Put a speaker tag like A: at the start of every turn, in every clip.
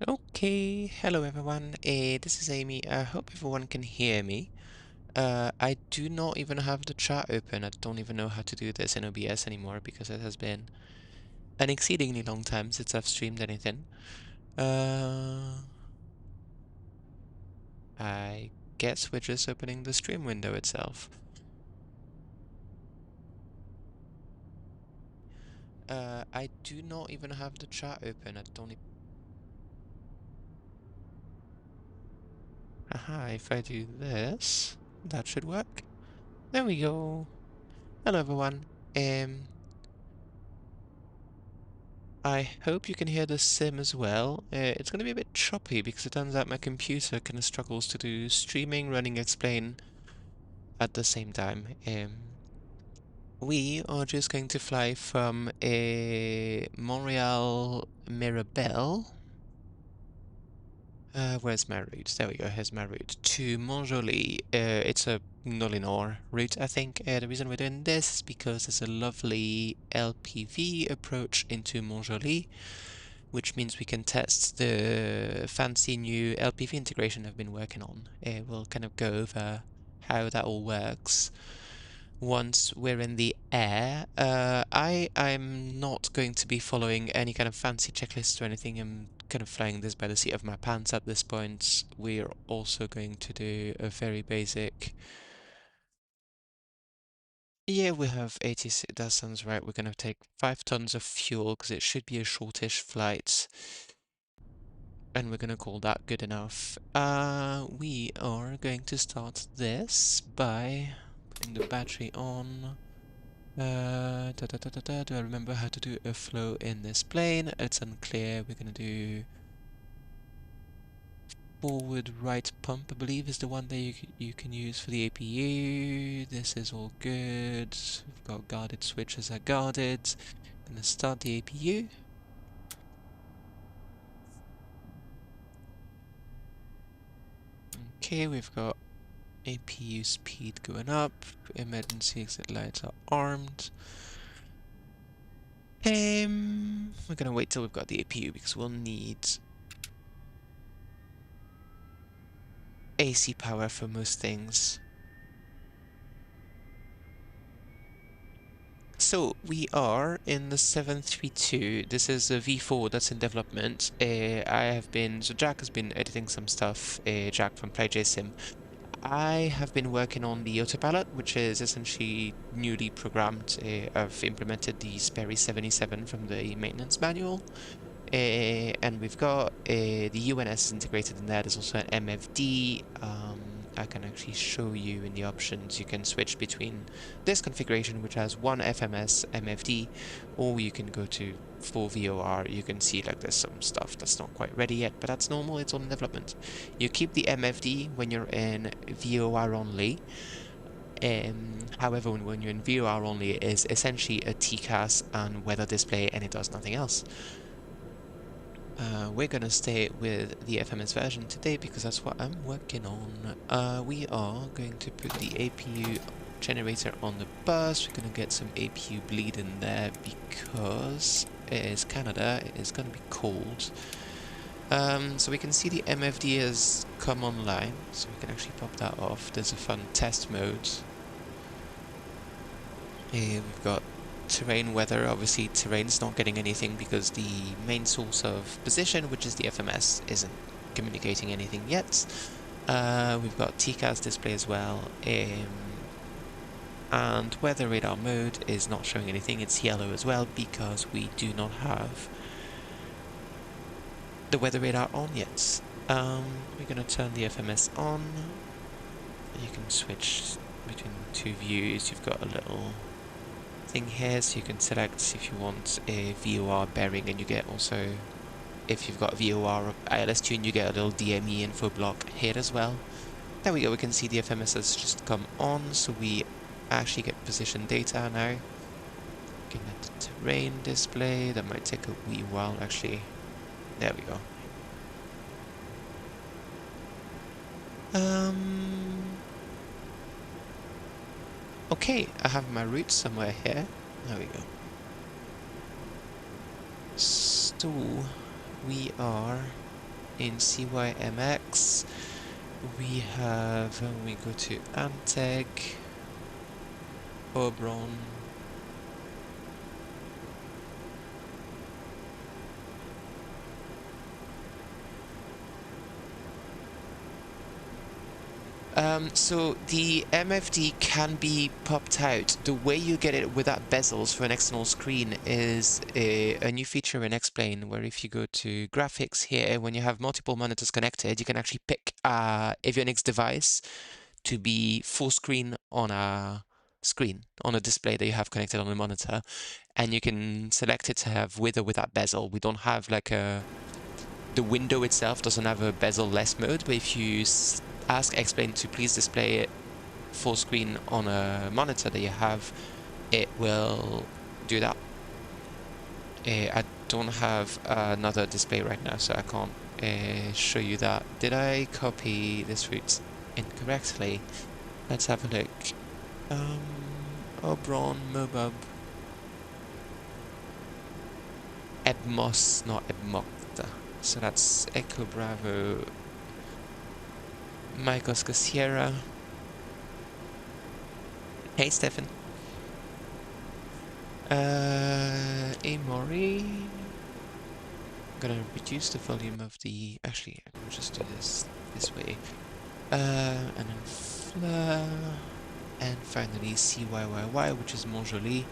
A: Okay, hello everyone. This is Amy. I hope everyone can hear me. I do not even have the chat open. I don't even know how to do this in OBS anymore because it has been an exceedingly long time since I've streamed anything. Uh, I guess we're just opening the stream window itself. I do not even have the chat open. I don't. Aha, if I do this, that should work. There we go. Hello everyone. Um, I hope you can hear the sim as well. It's going to be a bit choppy because it turns out my computer kind of struggles to do streaming, running Explain at the same time. We are just going to fly from Montreal Mirabel. Where's my route? There we go, here's my route. To Montjoly. It's a Nolinor route, I think. The reason we're doing this is because it's a lovely LPV approach into Montjoly, which means we can test the fancy new LPV integration I've been working on. We'll kind of go over how that all works once we're in the air. I'm not going to be following any kind of fancy checklist or anything. I'm kind of flying this by the seat of my pants at this point. We're also going to do a very basic. Yeah, we have 86. That sounds right. We're going to take 5 tons of fuel because it should be a shortish flight. And we're gonna call that good enough. We are going to start this by putting the battery on. Do I remember how to do a flow in this plane? It's unclear. We're gonna do forward right pump, I believe, is the one that you can use for the APU. This is all good. We've got guarded switches are guarded. Gonna start the APU. Okay, we've got APU speed going up, emergency exit lights are armed. We're gonna wait till we've got the APU because we'll need AC power for most things. So we are in the 732. This is a V4 that's in development. So Jack has been editing some stuff, Jack from PlayJSim. I have been working on the Autopilot, which is essentially newly programmed. I've implemented the Sperry 77 from the maintenance manual. And we've got the UNS integrated in there. There's also an MFD. I can actually show you in the options. You can switch between this configuration, which has one FMS MFD, or you can go to full VOR. You can see like there's some stuff that's not quite ready yet, but that's normal. It's all in development. You keep the MFD when you're in VOR only. However, when you're in VOR only, it is essentially a TCAS and weather display, and it does nothing else. We're gonna stay with the FMS version today because that's what I'm working on. We are going to put the APU generator on the bus. We're gonna get some APU bleed in there because it is Canada, it is gonna be cold. So we can see the MFD has come online, so we can actually pop that off. There's a fun test mode. We've got terrain weather. Obviously terrain's not getting anything because the main source of position, which is the FMS, isn't communicating anything yet. We've got TCAS display as well, and weather radar mode is not showing anything. It's yellow as well because we do not have the weather radar on yet. We're going to turn the FMS on. You can switch between two views. You've got a little thing here, so you can select if you want a VOR bearing, and you get also, if you've got VOR ILS tune, you get a little DME info block here as well. There we go, we can see the FMS has just come on, so we actually get position data now. Looking at the terrain display, that might take a wee while actually. There we go. Okay, I have my route somewhere here. There we go. So, we are in CYMX, we have, when we go to Anteg, Obron, so the MFD can be popped out. The way you get it without bezels for an external screen is a new feature in X-Plane, where if you go to graphics here, when you have multiple monitors connected, you can actually pick a avionics device to be full screen, on a display that you have connected on a monitor, and you can select it to have with or without bezel. We don't have like the window itself doesn't have a bezel-less mode, but if you ask X-Plane to please display it full screen on a monitor that you have, it will do that. I don't have another display right now, so I can't show you that. Did I copy this route incorrectly? Let's have a look. Obron, Mobub, Edmos, not Edmocta. So that's Echo Bravo, Mike Oscar Sierra. Hey, Stefan. Amori. I'm gonna reduce the volume of the. Actually, I'll just do this way. And then Fleur. And finally CYYY, which is Montjoly.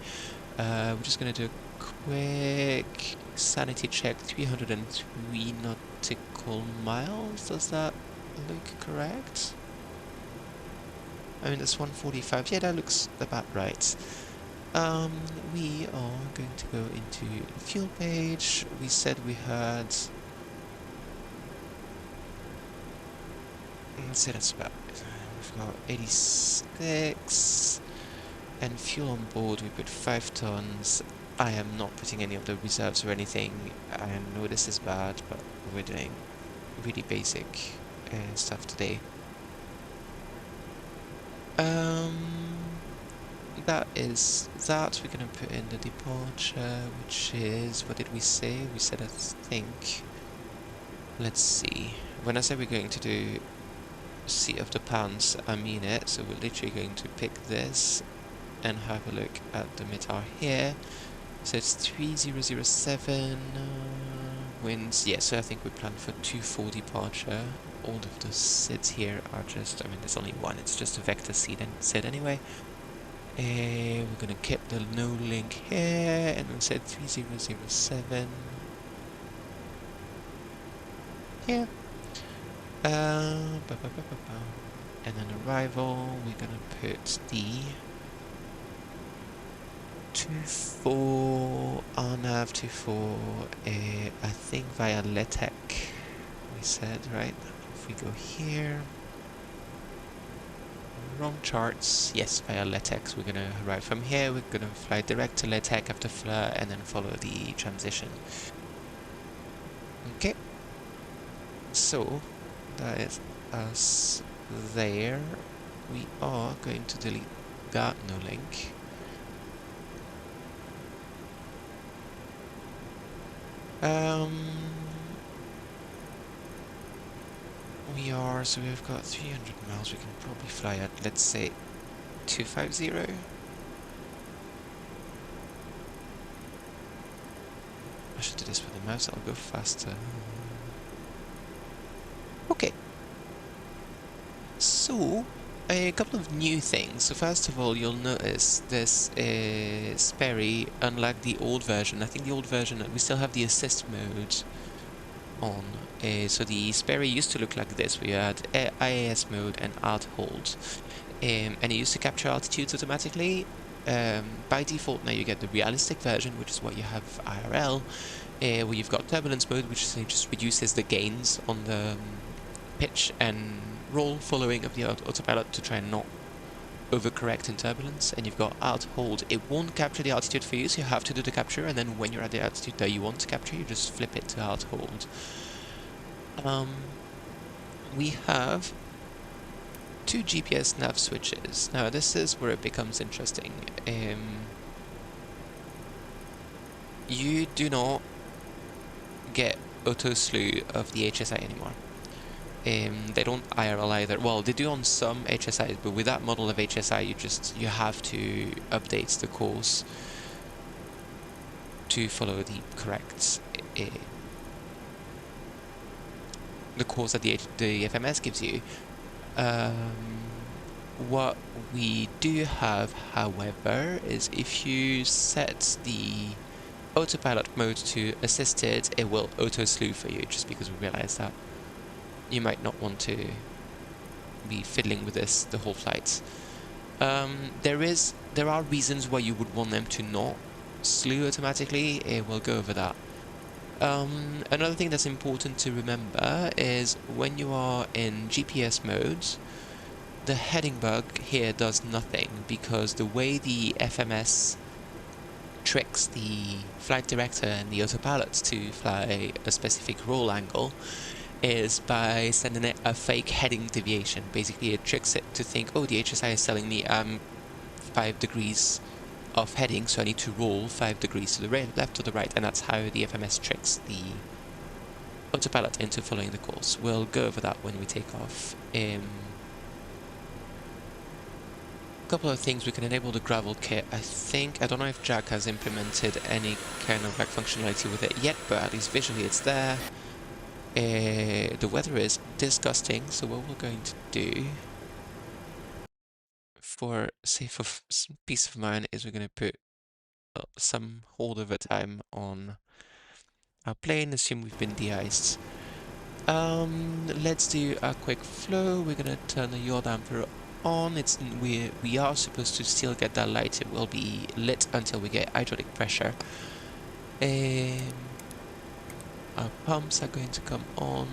A: We're just gonna do a quick sanity check. 303 nautical miles. Does that look correct? I mean, that's 145. Yeah, that looks about right. We are going to go into the fuel page. We said we had. Let's say that's about. We've got 86, and fuel on board. We put 5 tons. I am not putting any of the reserves or anything. I know this is bad, but we're doing really basic stuff today. That is that. We're gonna put in the departure, which is, what did we say? We said, I think, let's see. When I say we're going to do Sea of the Pants, I mean it. So we're literally going to pick this and have a look at the METAR here. So it's 3007 winds. Yeah, so I think we planned for 2-4 departure. All of the SIDs here are just, I mean, there's only one, it's just a vector SID anyway. We're gonna keep the no link here, and we'll set 3007 here. And then arrival, we're gonna put the 24 RNAV 24, I think via LETEC, we said, right? If we go here, wrong charts, yes, via LETEC, we're gonna arrive from here, we're gonna fly direct to LETEC after Fleur, and then follow the transition. Okay, so that is us there. We are going to delete that no link. We are, so we've got 300 miles, we can probably fly at, let's say, 250. I should do this with the mouse, I'll go faster. Okay. So, a couple of new things. So first of all, you'll notice this Sperry, unlike the old version. I think the old version, we still have the assist mode on. So the Sperry used to look like this. We had IAS mode and alt hold. And it used to capture altitudes automatically. By default now you get the realistic version, which is what you have IRL, where you've got turbulence mode, which just reduces the gains on the pitch and roll following of the autopilot to try and not overcorrect in turbulence. And you've got alt hold. It won't capture the altitude for you, so you have to do the capture, and then when you're at the altitude that you want to capture, you just flip it to alt hold. We have 2 GPS nav switches. Now this is where it becomes interesting. You do not get auto slew of the HSI anymore. They don't IRL either. Well, they do on some HSIs, but with that model of HSI, you have to update the course to follow the correct the course that the FMS gives you. What we do have, however, is if you set the autopilot mode to assisted, it will auto slew for you, just because we realize that you might not want to be fiddling with this the whole flight. There are reasons why you would want them to not slew automatically. We'll go over that. Another thing that's important to remember is when you are in GPS mode, the heading bug here does nothing, because the way the FMS tricks the flight director and the autopilot to fly a specific roll angle is by sending it a fake heading deviation. Basically, it tricks it to think, oh, the HSI is telling me I'm 5 degrees off heading, so I need to roll 5 degrees to the left or the right, and that's how the FMS tricks the autopilot into following the course. We'll go over that when we take off. A couple of things: we can enable the gravel kit. I don't know if Jack has implemented any kind of like functionality with it yet, but at least visually it's there. The weather is disgusting, so what we're going to do for sake of peace of mind is we're going to put some holdover time on our plane, assume we've been de-iced. Let's do a quick flow. We're going to turn the yaw damper on. We are supposed to still get that light. It will be lit until we get hydraulic pressure. Our pumps are going to come on.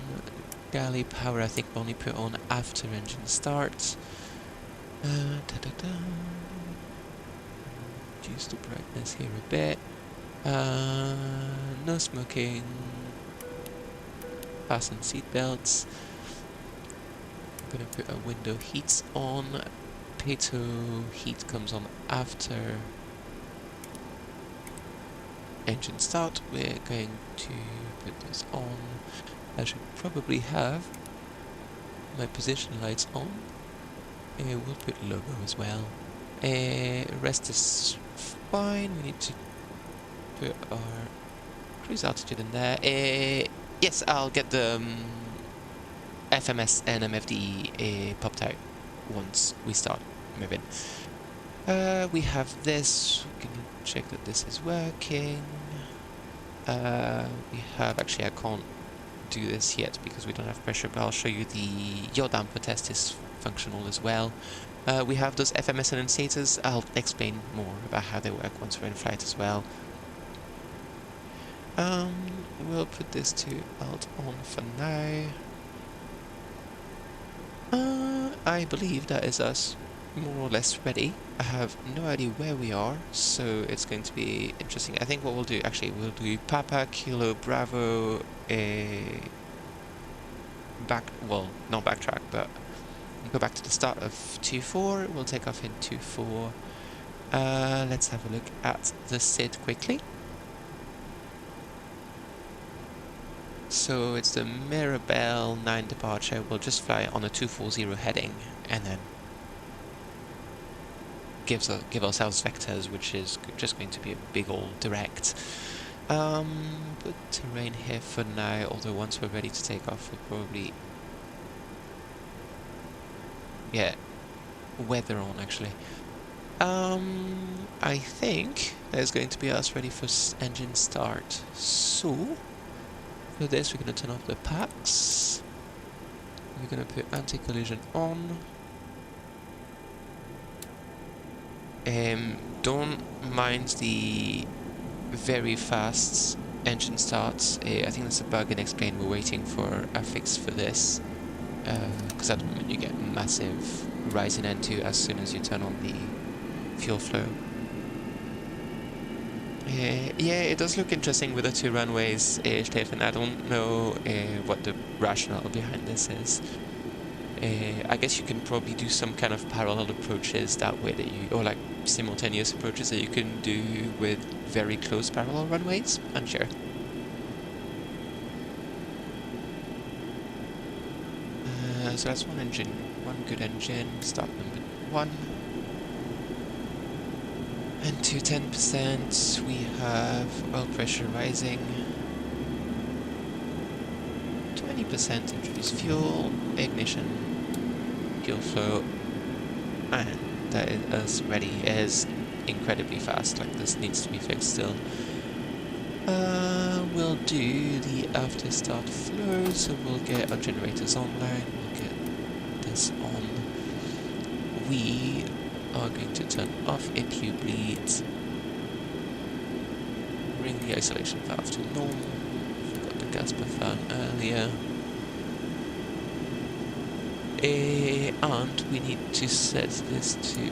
A: Galley power, I think, we'll only put on after engine starts. Reduce the brightness here a bit. No smoking. Fasten seatbelts. I'm gonna put our window heats on. Pitot heat comes on after engine start. We're going to put this on. I should probably have my position lights on. We'll put logo as well. Rest is fine. We need to put our cruise altitude in there. Yes, I'll get the FMS and MFD popped out once we start moving. We have this. We can check that this is working. We have, actually I can't do this yet because we don't have pressure, but I'll show you the yaw damper test is functional as well. We have those FMS and instators. I'll explain more about how they work once we're in flight as well. We'll put this to alt on for now. I believe that is us more or less ready. I have no idea where we are, so it's going to be interesting. I think what we'll do, actually, we'll do Papa, Kilo, Bravo, not backtrack, but go back to the start of 2-4. We'll take off in 2-4. Let's have a look at the SID quickly. So it's the Mirabel 9 departure. We'll just fly on a 240 heading, and then give ourselves vectors, which is just going to be a big old direct. Put terrain here for now, although once we're ready to take off, we'll probably get weather on, actually. I think there's going to be us ready for engine start. So for this, we're going to turn off the packs. We're going to put anti-collision on. Don't mind the very fast engine starts. I think that's a bug in Explain. We're waiting for a fix for this, because at the moment you get massive rise in N2 as soon as you turn on the fuel flow. Yeah, it does look interesting with the two runways, Stefan. I don't know what the rationale behind this is. I guess you can probably do some kind of parallel approaches that way that you, or like simultaneous approaches that you can do with very close parallel runways. Unsure. So that's one engine, one good engine, start number 1. And to 10% we have oil pressure rising, 20% introduce fuel, ignition, fuel flow, and that is us ready. It is incredibly fast, like this needs to be fixed still. We'll do the after start flow, so we'll get our generators online, we'll get this on. We are going to turn off APU bleed, bring the isolation valve to normal, forgot the gas per fan earlier. And we need to set this to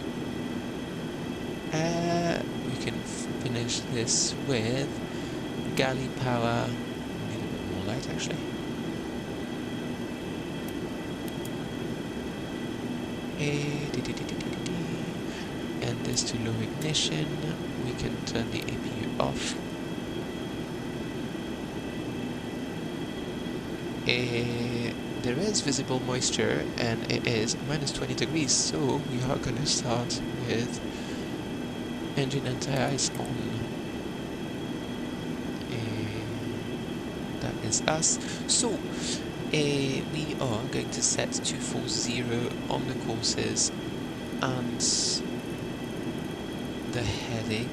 A: air. We can finish this with galley power. We need a bit more light actually. And this to low ignition. We can turn the APU off. There is visible moisture and it is minus 20 degrees, so we are going to start with engine anti-ice on. That is us. So we are going to set 240 on the courses and the heading.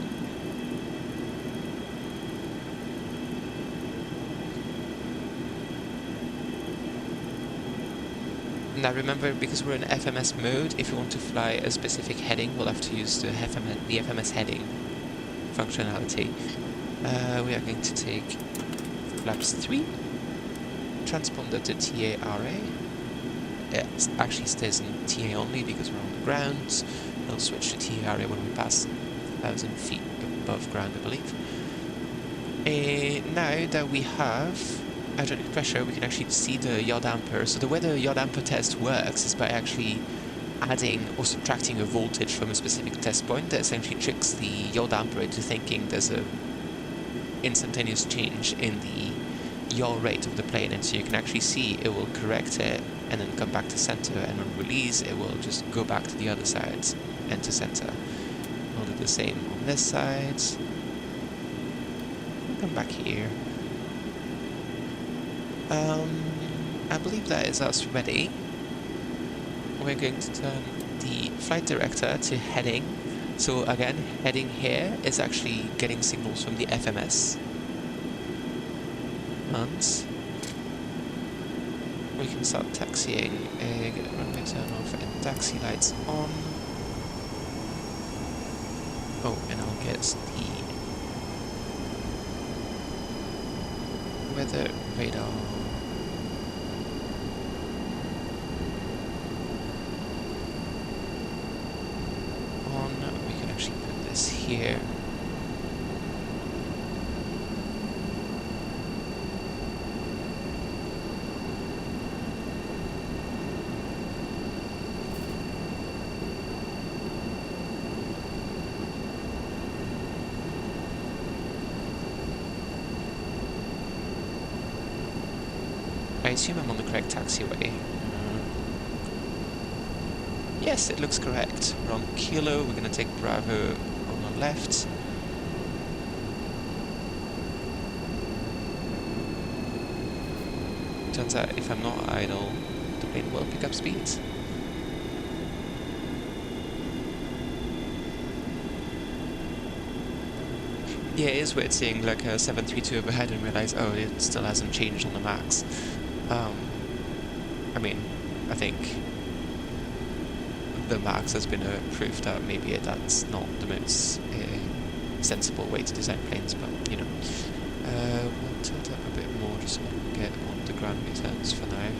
A: Now remember, because we're in FMS mode, if we want to fly a specific heading, we'll have to use the FMS heading functionality. We are going to take flaps 3, transponder to TARA. It actually stays in TA only because we're on the ground. We'll switch to TARA when we pass 1,000 feet above ground, I believe. Now that we have hydraulic pressure, we can actually see the yaw damper. So the way the yaw damper test works is by actually adding or subtracting a voltage from a specific test point that essentially tricks the yaw damper into thinking there's a instantaneous change in the yaw rate of the plane, and so you can actually see it will correct it and then come back to center, and on release it will just go back to the other side and to center. We'll do the same on this side. We'll come back here. I believe that is us ready. We're going to turn the flight director to heading. So again, heading here is actually getting signals from the FMS. And we can start taxiing. Get runway turn off and taxi lights on. Oh, and I'll get the weather radar. We can actually put this here. I assume I'm on the correct taxiway. Yes, it looks correct. We're on Kilo, we're going to take Bravo on the left. Turns out if I'm not idle, the plane will pick up speed. Yeah, it is weird seeing like a 732 overhead and realize, oh, it still hasn't changed on the max. I mean, I think the max has been a proof that maybe that's not the most sensible way to design planes, but you know. We'll tilt up a bit more just so we can get on the ground returns for now.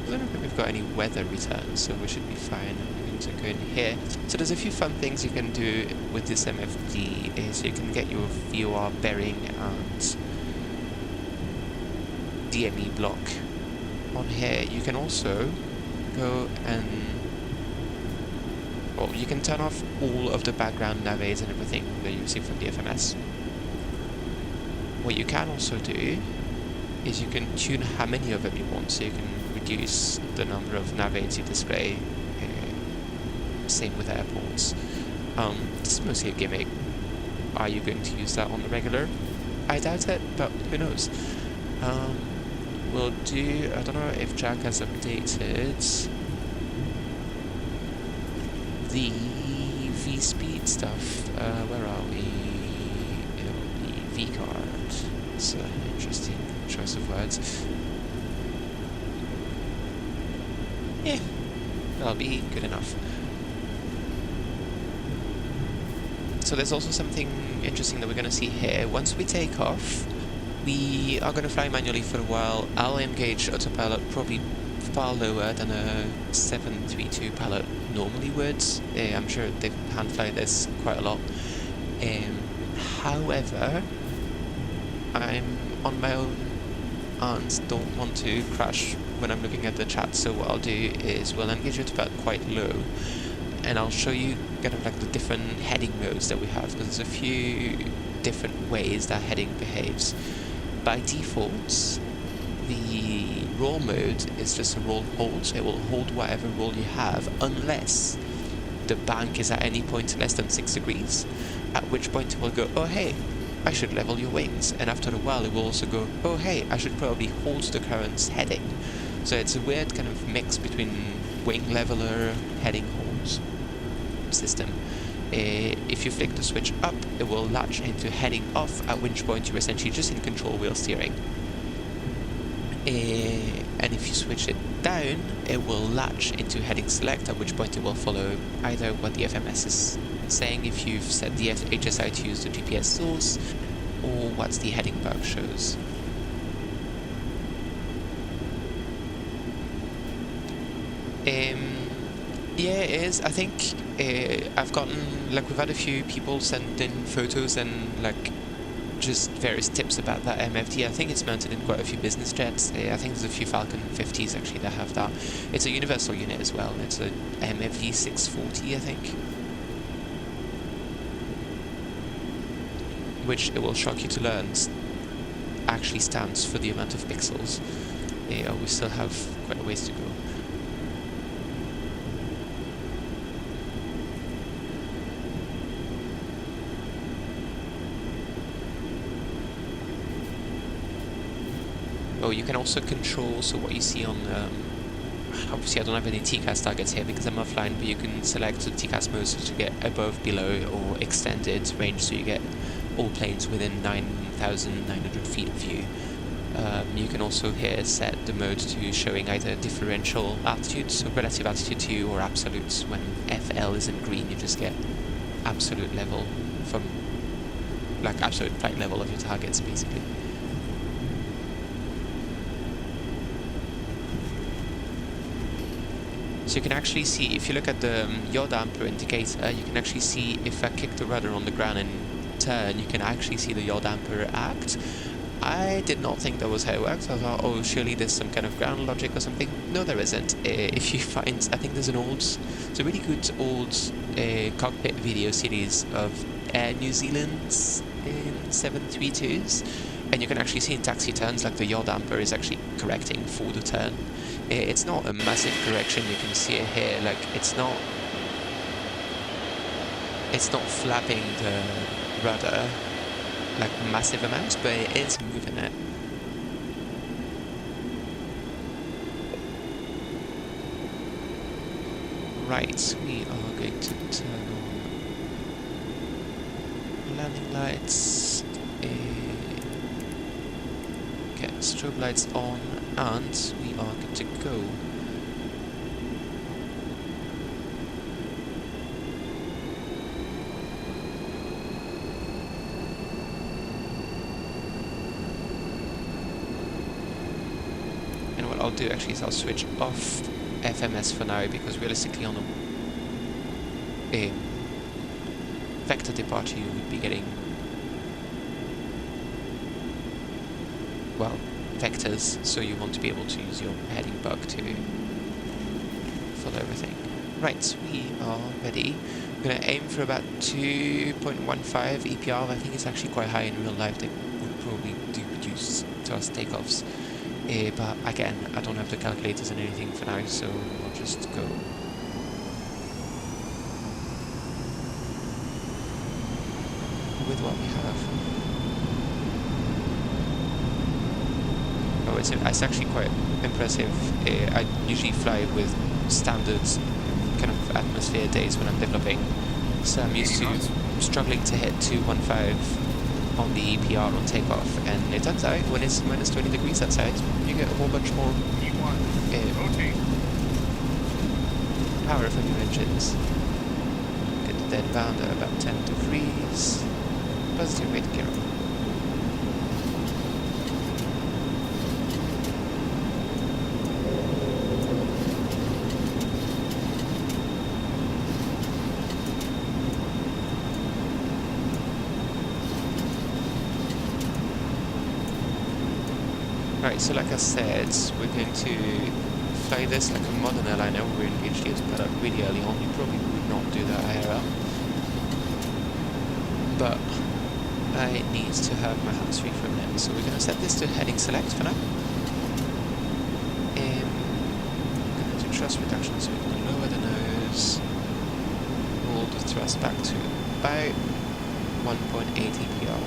A: I don't think we've got any weather returns, so we should be fine. We're going to go in here. So there's a few fun things you can do with this MFD, so you can get your VOR bearing and DME block on here. You can also go and, well, you can turn off all of the background nav aids and everything that you see from the FMS. What you can also do is you can tune how many of them you want, so you can reduce the number of navgates you display. Same with airports. This is mostly a gimmick. Are you going to use that on the regular? I doubt it, but who knows? We'll do... I don't know if Jack has updated the V-speed stuff. Where are we? It'll be V-card. It's an interesting choice of words. Yeah, that'll be good enough. So there's also something interesting that we're going to see here. Once we take off, we are going to fly manually for a while. I'll engage autopilot probably far lower than a 732 pilot normally would. I'm sure they hand fly this quite a lot. However, I'm on my own and don't want to crash when I'm looking at the chat, so what I'll do is we'll engage autopilot quite low, and I'll show you kind of like the different heading modes that we have, because there's a few different ways that heading behaves. By default, the roll mode is just a roll hold. It will hold whatever roll you have unless the bank is at any point less than 6 degrees, at which point it will go, oh hey, I should level your wings, and after a while it will also go, oh hey, I should probably hold the current heading. So it's a weird kind of mix between wing leveler, heading holds system. If you flick the switch up, it will latch into heading off, at which point you're essentially just in control wheel steering. And if you switch it down, it will latch into heading select, at which point it will follow either what the FMS is saying if you've set the HSI to use the GPS source, or what the heading bug shows. Yeah, it is. I think I've gotten, like, we've had a few people send in photos and, like, just various tips about that MFD. I think it's mounted in quite a few business jets. I think there's a few Falcon 50s actually that have that. It's a universal unit as well. It's a MFD 640, I think. Which, it will shock you to learn, actually stands for the amount of pixels. We still have quite a ways to go. Oh, you can also control, so what you see on, obviously I don't have any TCAS targets here because I'm offline, but you can select the TCAS modes to get above, below, or extended range, so you get all planes within 9,900 feet of view. You can also here set the mode to showing either differential altitude, so relative altitude to you, or absolutes. When FL is in green, you just get absolute level from, like, absolute flight level of your targets, basically. So you can actually see, if you look at the yaw damper indicator, you can actually see if I kick the rudder on the ground and turn, you can actually see the yaw damper act. I did not think that was how it works. I thought, oh, surely there's some kind of ground logic or something. No, there isn't. If you find, I think there's it's a really good old cockpit video series of Air New Zealand's 732s, and you can actually see in taxi turns, like, the yaw damper is actually correcting for the turn. It's not a massive correction, you can see it here, like, it's not flapping the rudder like massive amounts, but it is moving it. Right, we are going to turn on landing lights, get strobe lights on, and we are good to go. And what I'll do actually is I'll switch off FMS for now, because realistically on a vector departure you would be getting, well, vectors, so you want to be able to use your heading bug to follow everything. Right, we are ready. We're going to aim for about 2.15 EPR. I think it's actually quite high in real life. They would probably do produce to us takeoffs. but again, I don't have the calculators and anything for now, so we'll just go with what we have. Oh, it's actually quite impressive. I usually fly with standard kind of atmosphere days when I'm developing, so I'm used to struggling to hit 215 on the PR on takeoff, and it turns out when it's minus 20 degrees outside, you get a whole bunch more power from your engines. Get the dead bound at about 10 degrees. Positive weight gear. Right, so like I said, we're going to fly this like a modern airliner. We're engaged the autopilot really early on. You probably would not do that IRL. But I need to have my hands free from it. So we're going to set this to heading select for now. I'm going to do thrust reduction, so we're going to lower the nose, hold the thrust back to about 1.8 EPR.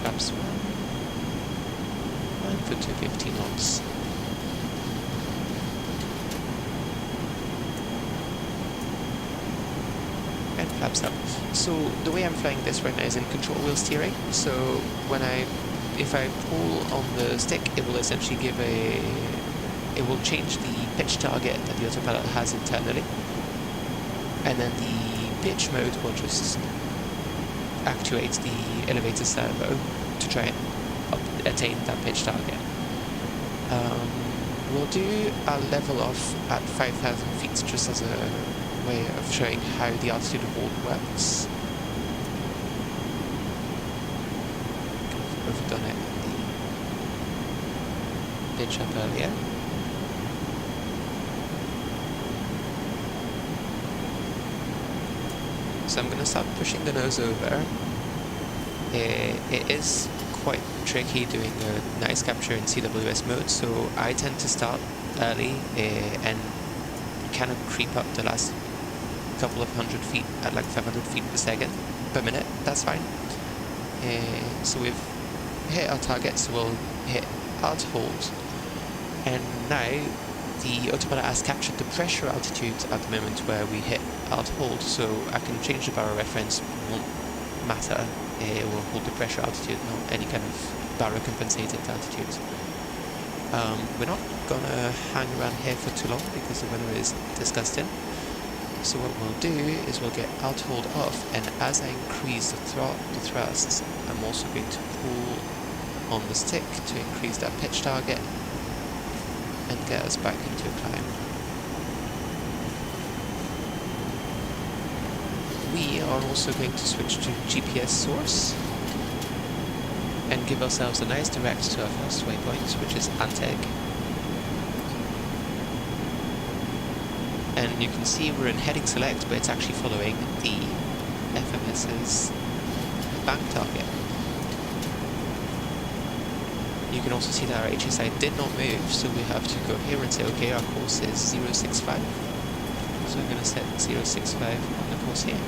A: Flaps 1 for 250 knots. And flaps up. So the way I'm flying this right now is in control wheel steering. So if I pull on the stick, it will essentially it will change the pitch target that the autopilot has internally, and then the pitch mode will just actuate the elevator servo to try and attain that pitch target. We'll do a level off at 5,000 feet just as a way of showing how the altitude hold works. I've done it the pitch up earlier. So I'm going to start pushing the nose over. It is quite tricky doing a nice capture in CWS mode, so I tend to start early and kind of creep up the last couple of hundred feet at like 500 feet per minute. That's fine. So we've hit our target, so we'll hit alt hold, and now the autopilot has captured the pressure altitude at the moment where we hit alt hold, so I can change the barrel reference, won't matter. It will hold the pressure altitude, not any kind of barrel compensated altitude. We're not gonna hang around here for too long because the weather is disgusting. So what we'll do is we'll get alt hold off, and as I increase the thrust, I'm also going to pull on the stick to increase that pitch target and get us back into a climb. We are also going to switch to GPS source and give ourselves a nice direct to our first waypoint, which is Anteg. And you can see we're in heading select, but it's actually following the FMS's bank target. You can also see that our HSI did not move, so we have to go here and say, okay, our course is 065. So I'm going to set 065 on the course here.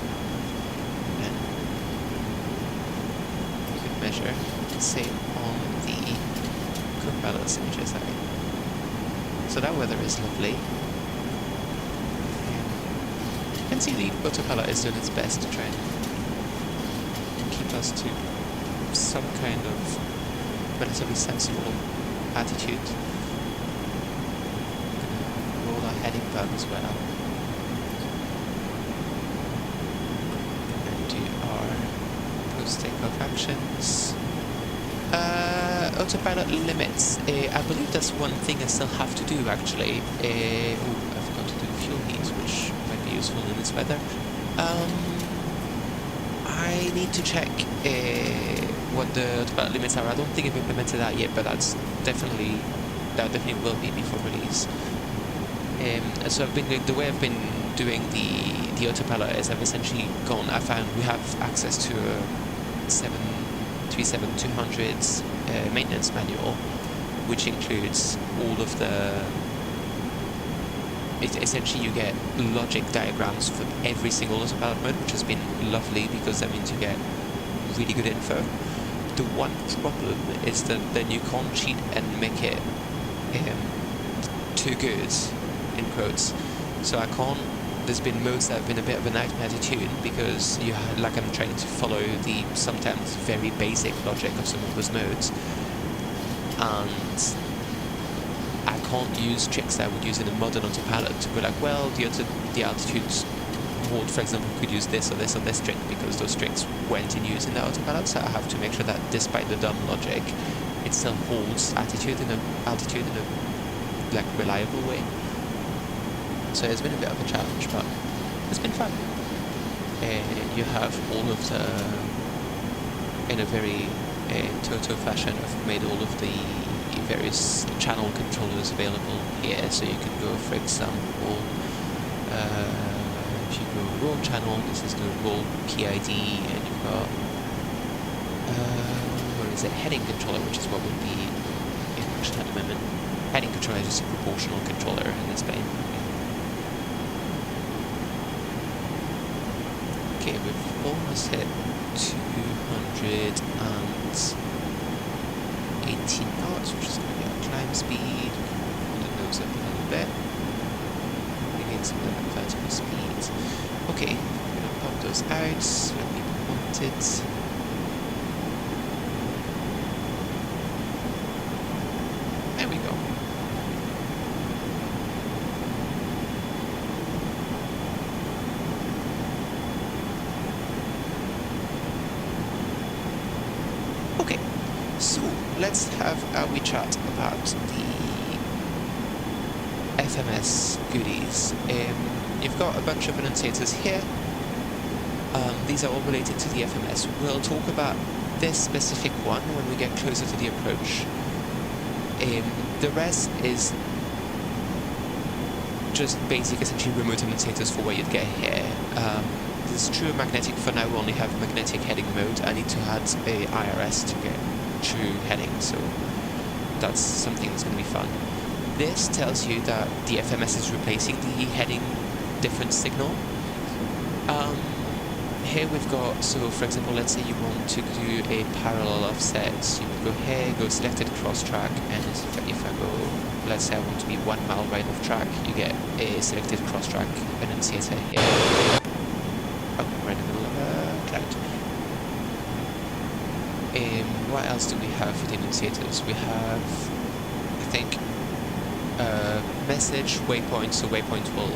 A: And we can measure the same on the co-pilot's HSI. So that weather is lovely. You can see the autopilot is doing its best to try and keep us to some kind of relatively sensible attitude. Roll our heading bug as well. And do our post-takeoff actions. Autopilot limits. I believe that's one thing I still have to do actually. I forgot to do fuel needs, which might be useful in this weather. I need to check what the autopilot limits are. I don't think I've implemented that yet, but that definitely will be before release. So I've been the way I've been doing the autopilot is I've essentially gone, I found we have access to a 737-200 maintenance manual, which includes all of the, essentially you get logic diagrams for every single autopilot mode, which has been lovely because that means you get really good info. The one problem is that then you can't cheat and make it too good, in quotes. So I can't, there's been modes that have been a bit of a nightmare to tune because you like I'm trying to follow the sometimes very basic logic of some of those modes, and I can't use tricks that I would use in a modern autopilot to be like, well, the altitude mode, for example, could use this or this or this trick because those tricks weren't in use in the autopilot. So I have to make sure that despite the dumb logic, it still holds altitude in a like reliable way. So it's been a bit of a challenge, but it's been fun. You have all of the, in a very Toto fashion, I've made all of the various channel controllers available here. So you can go, for example, if you go roll channel, this is the roll PID, and you've got, what is it, heading controller, which is what would be in action at the moment. Heading controller is just a proportional controller in this plane. Okay, we've almost hit 218 knots, which is going to be our climb speed. Hold the nose up a little bit. Regain some of that vertical speed. Okay, we're going to pop those out when people want it. There we go. Okay, so let's have a wee chat about the FMS goodies. You've got a bunch of annunciators here. These are all related to the FMS. We'll talk about this specific one when we get closer to the approach. The rest is just basic, essentially remote annunciators for where you'd get here. This is true magnetic. For now we only have magnetic heading mode. I need to add a IRS to get true heading, so that's something that's going to be fun. This tells you that the FMS is replacing the heading difference signal. Here we've got, so for example, let's say you want to do a parallel offset. So you would go here, go selected cross track, and if I go, let's say I want to be 1 mile right of track, you get a selected cross track annunciator here. Oh, right in the middle of a cloud. What else do we have for the annunciators? We have, I think, message, waypoint. So waypoint will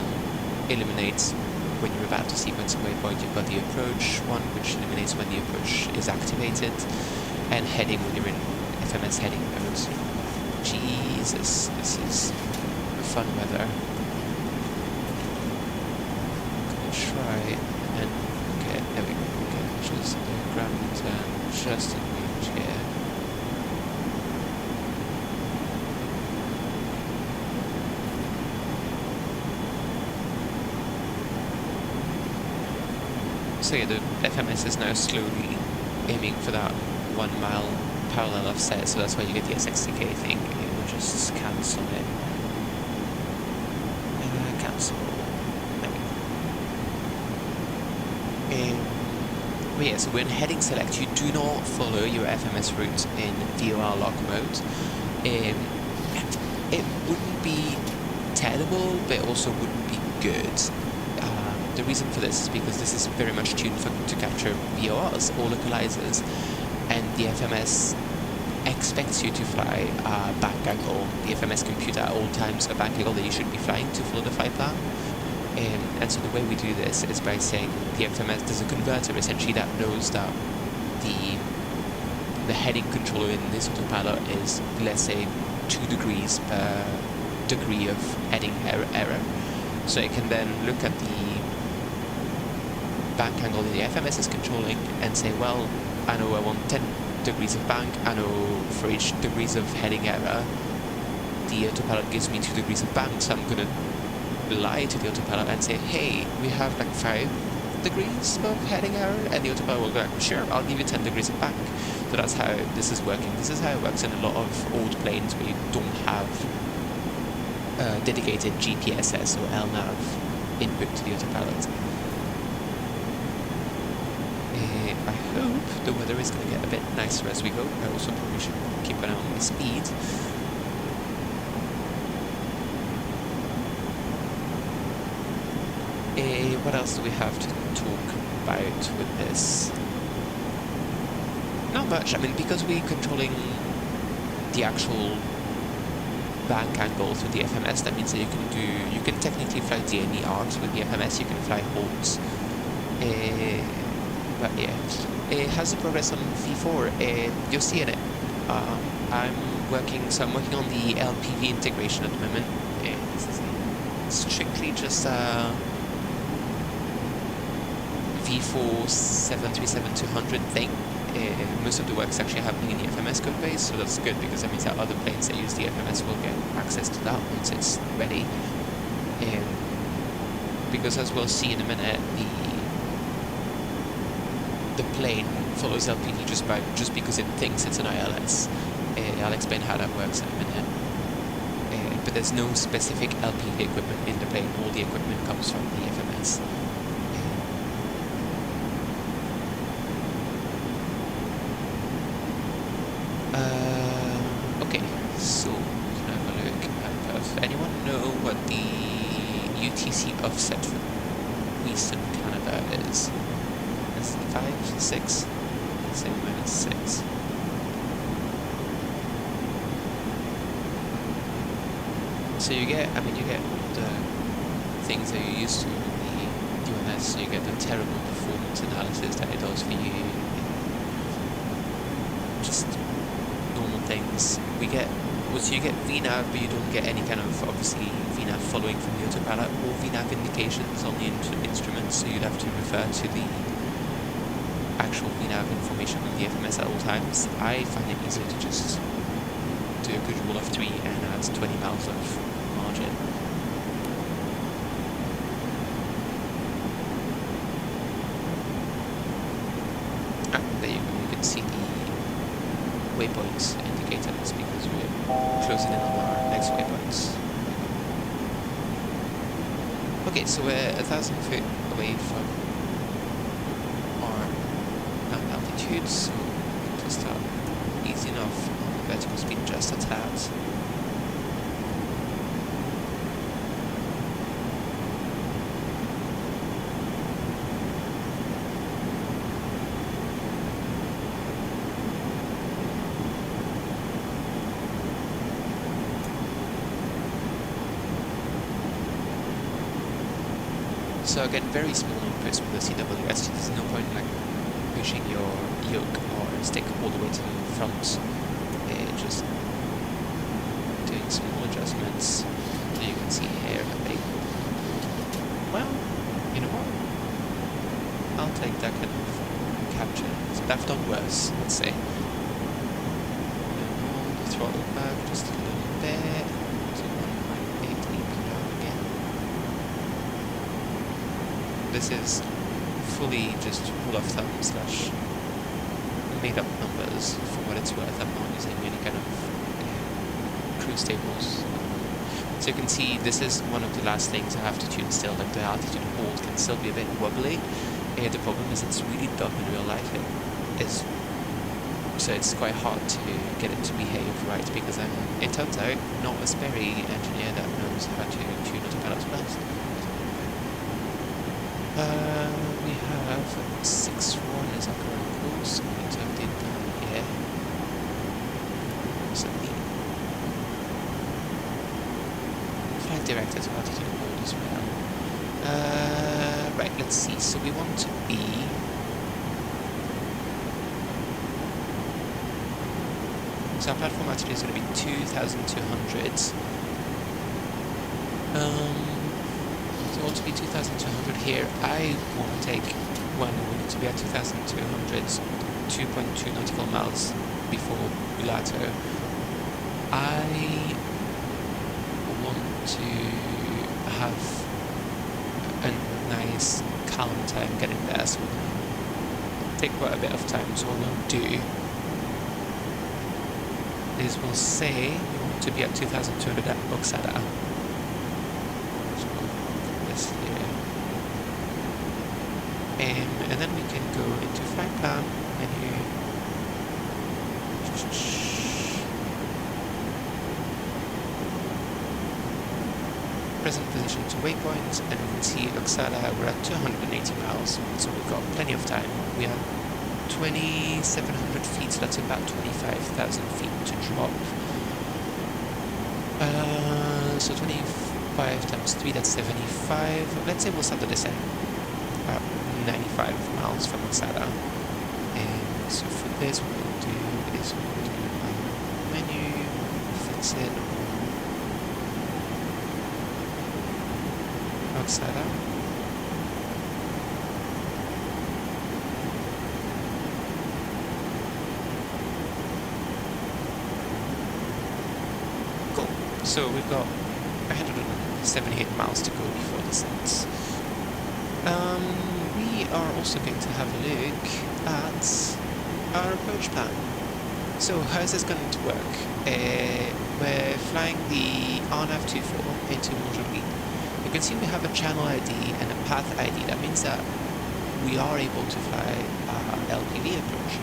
A: illuminate when you're about to sequence a waypoint. You've got the approach one, which illuminates when the approach is activated, and heading when you're in FMS heading mode. Jesus, this is fun weather. I'm gonna try and get, there we go, okay, just the ground just in range here. So yeah, the FMS is now slowly aiming for that 1 mile parallel offset, so that's why you get the SXTK thing. It will just cancel it. Cancel. There we go. But yeah, so when heading select, you do not follow your FMS route in VOR lock mode. It wouldn't be terrible, but it also wouldn't be good. The reason for this is because this is very much tuned to capture VORs or localizers, and the FMS expects you to fly a bank angle. The FMS computer at all times a bank angle that you should be flying to follow the flight plan. And so the way we do this is by saying the FMS, there's a converter essentially that knows that the heading controller in this autopilot is, let's say, 2 degrees per degree of heading error. So it can then look at the bank angle that the FMS is controlling and say, well, I know I want 10 degrees of bank, I know for each degrees of heading error, the autopilot gives me 2 degrees of bank, so I'm going to lie to the autopilot and say, hey, we have like 5 degrees of heading error, and the autopilot will go like, sure, I'll give you 10 degrees back. So that's how this is working. This is how it works in a lot of old planes where you don't have dedicated GPSS or LNAV input to the autopilot. I hope the weather is going to get a bit nicer as we go. I also probably should keep an eye on my speed. What else do we have to talk about with this? Not much. I mean, because we're controlling the actual bank angle through the FMS, that means that you can technically fly DNE arcs with the FMS, you can fly holds. But yeah, how's the progress on V4? You're seeing it. I'm working on the LPV integration at the moment. This is strictly just V4 737-200 thing. Most of the work is actually happening in the FMS code base, so that's good because that means that other planes that use the FMS will get access to that once it's ready. Because as we'll see in a minute, the plane follows LPV just because it thinks it's an ILS. I'll explain how that works in a minute. But there's no specific LPV equipment in the plane. All the equipment comes from the FMS. Okay, so we can have a look at Perth. Anyone know what the UTC offset for Eastern Canada is? Is it 5, 6? Let's say -6. So you get all the things that you're used to in the UMS. So you get the terrible performance analysis that it does for you. Just normal things. So you get VNAV, but you don't get any kind of, obviously, VNAV following from the autopilot or VNAV indications on the instruments, so you'd have to refer to the actual VNAV information on the FMS at all times. I find it easier to just do a good rule of 3 and add 20 miles of margin. There you go, you can see the waypoints indicators because we're closing in on our next waypoints. Okay, so we're 1,000 feet away from our land altitude, so we can start easy enough on the vertical speed just a tad. So again, very small inputs with the CWS. There's no point like pushing your yoke or stick all the way to the front. Just doing small adjustments. So you can see here, well, you know what? I'll take that kind of capture. So I've done worse, let's say. Hold the throttle back just a little bit. So 1.8 again. This is fully just rule of thumb slash made up numbers for what it's worth. I'm not using any kind of cruise tables. So you can see this is one of the last things I have to tune still, like the altitude hold can still be a bit wobbly. The problem is it's really dumb in real life. So it's quite hard to get it to behave right because it turns out not a Sperry engineer that knows how to tune autopilots best. We have 6-1 is our current course. We need to update that here. So the flight director's altitude hold as well. Right, let's see. So we want to be so our platform altitude is going to be 2,200. So I want to be 2,200 here. I want to take one. We need to be at 2,200, 2.2 nautical miles before Ulato. I want to have a nice calm time getting there, so we'll take quite a bit of time. So what we'll do is we'll say we want to be at 2,200 at Oksada. So we'll put this here. And then we can go into flight plan menu. Present position to waypoint, and we can see Oksada, we're at 280 miles, so we've got plenty of time. We are 2,700 feet, so that's about 25,000 feet to drop. So 25 times 3, that's 75. Let's say we'll start the descent about 95 miles from Oksada. And so for this, what we'll do is we'll do menu, fix it on Oksada. So we've got 178 miles to go before descent. We are also going to have a look at our approach plan. So how is this going to work? We're flying the RNAV24 into Montjoly. You can see we have a channel ID and a path ID. That means that we are able to fly our LPV approach.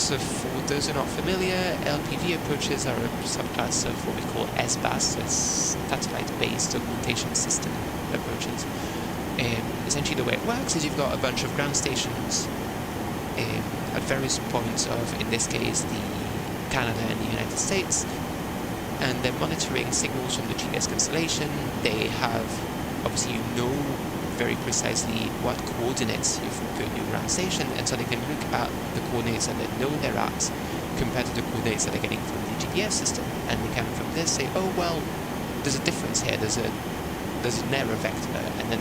A: So for those who are not familiar, LPV approaches are a subclass of what we call SBAS, so it's satellite-based augmentation system approaches. Essentially the way it works is you've got a bunch of ground stations at various points of, in this case, the Canada and the United States, and they're monitoring signals from the GPS constellation. They have, obviously you know very precisely what coordinates you've put in your ground station, and so they can look at the coordinates that they know they're at compared to the coordinates that they're getting from the GPS system, and they can from this say, oh well, there's a difference here, there's an error vector, and then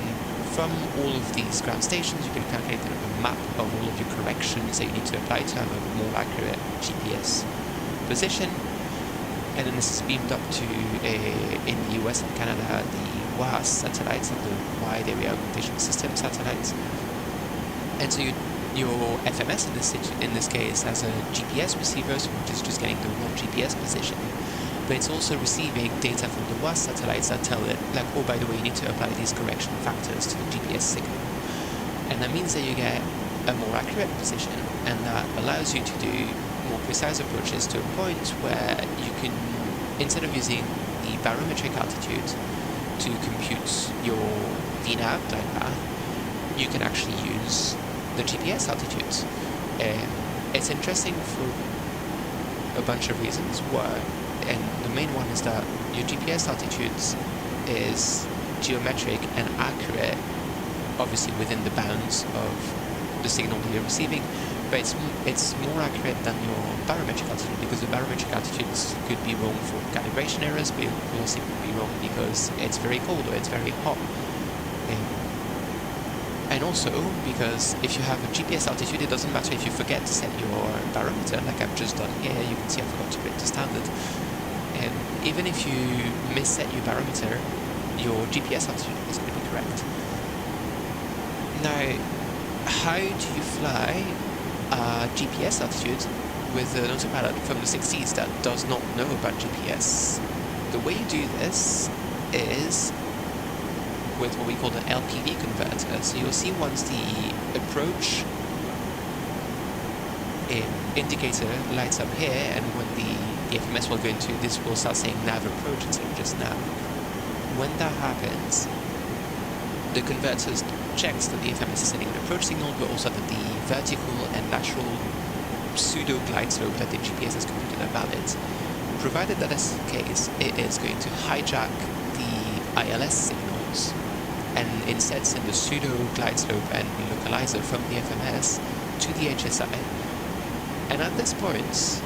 A: from all of these ground stations you can calculate a map of all of your corrections that you need to apply to have a more accurate GPS position. And then this is beamed up to, in the US and Canada, the WAS satellites, and the Wide Area Augmentation System satellites. And so your FMS in this case has a GPS receiver, so which is just getting the raw GPS position. But it's also receiving data from the WAS satellites that tell it, like, oh, by the way, you need to apply these correction factors to the GPS signal. And that means that you get a more accurate position, and that allows you to do more precise approaches to a point where you can, instead of using the barometric altitude to compute your VNAV glide path, you can actually use the GPS altitudes. It's interesting for a bunch of reasons. And the main one is that your GPS altitudes is geometric and accurate, obviously within the bounds of the signal that you're receiving, but it's more accurate than your barometric altitude, because the barometric altitudes could be wrong for calibration errors, but it will also be wrong because it's very cold or it's very hot. And also because if you have a GPS altitude, it doesn't matter if you forget to set your barometer, like I've just done here. You can see I forgot to put it to standard. Even if you misset your barometer, your GPS altitude is going to be correct. Now, how do you fly GPS altitude with an autopilot from the 60s that does not know about GPS? The way you do this is with what we call an LPV converter. So you'll see once the approach indicator lights up here, and when the FMS will go into this, will start saying nav approach instead of just nav. When that happens, the converter checks that the FMS is sending an approach signal, but also that the vertical and lateral pseudo glide slope that the GPS has computed are valid. Provided that is the case, it is going to hijack the ILS signals and instead send the pseudo glide slope and localizer from the FMS to the HSI. And at this point,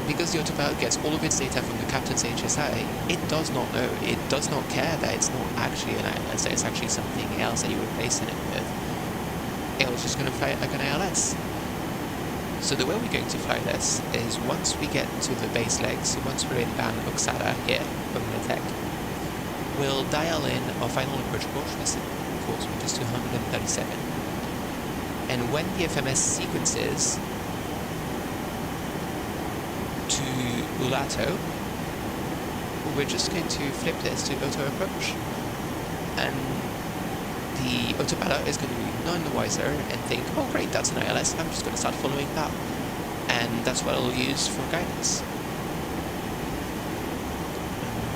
A: because the autopilot gets all of its data from the captain's HSI, it does not know, it does not care that it's not actually an ILS, that it's actually something else that you're replacing it with. It was just going to fly it like an ILS. So the way we're going to fly this is once we get to the base legs, so once we're in Van Oksada here, from the tech, we'll dial in our final approach course, which is 237. And when the FMS sequences to Ulato, we're just going to flip this to auto approach, and the autopilot is going to be none the wiser and think, oh great, that's an ILS, I'm just going to start following that. And that's what I'll use for guidance.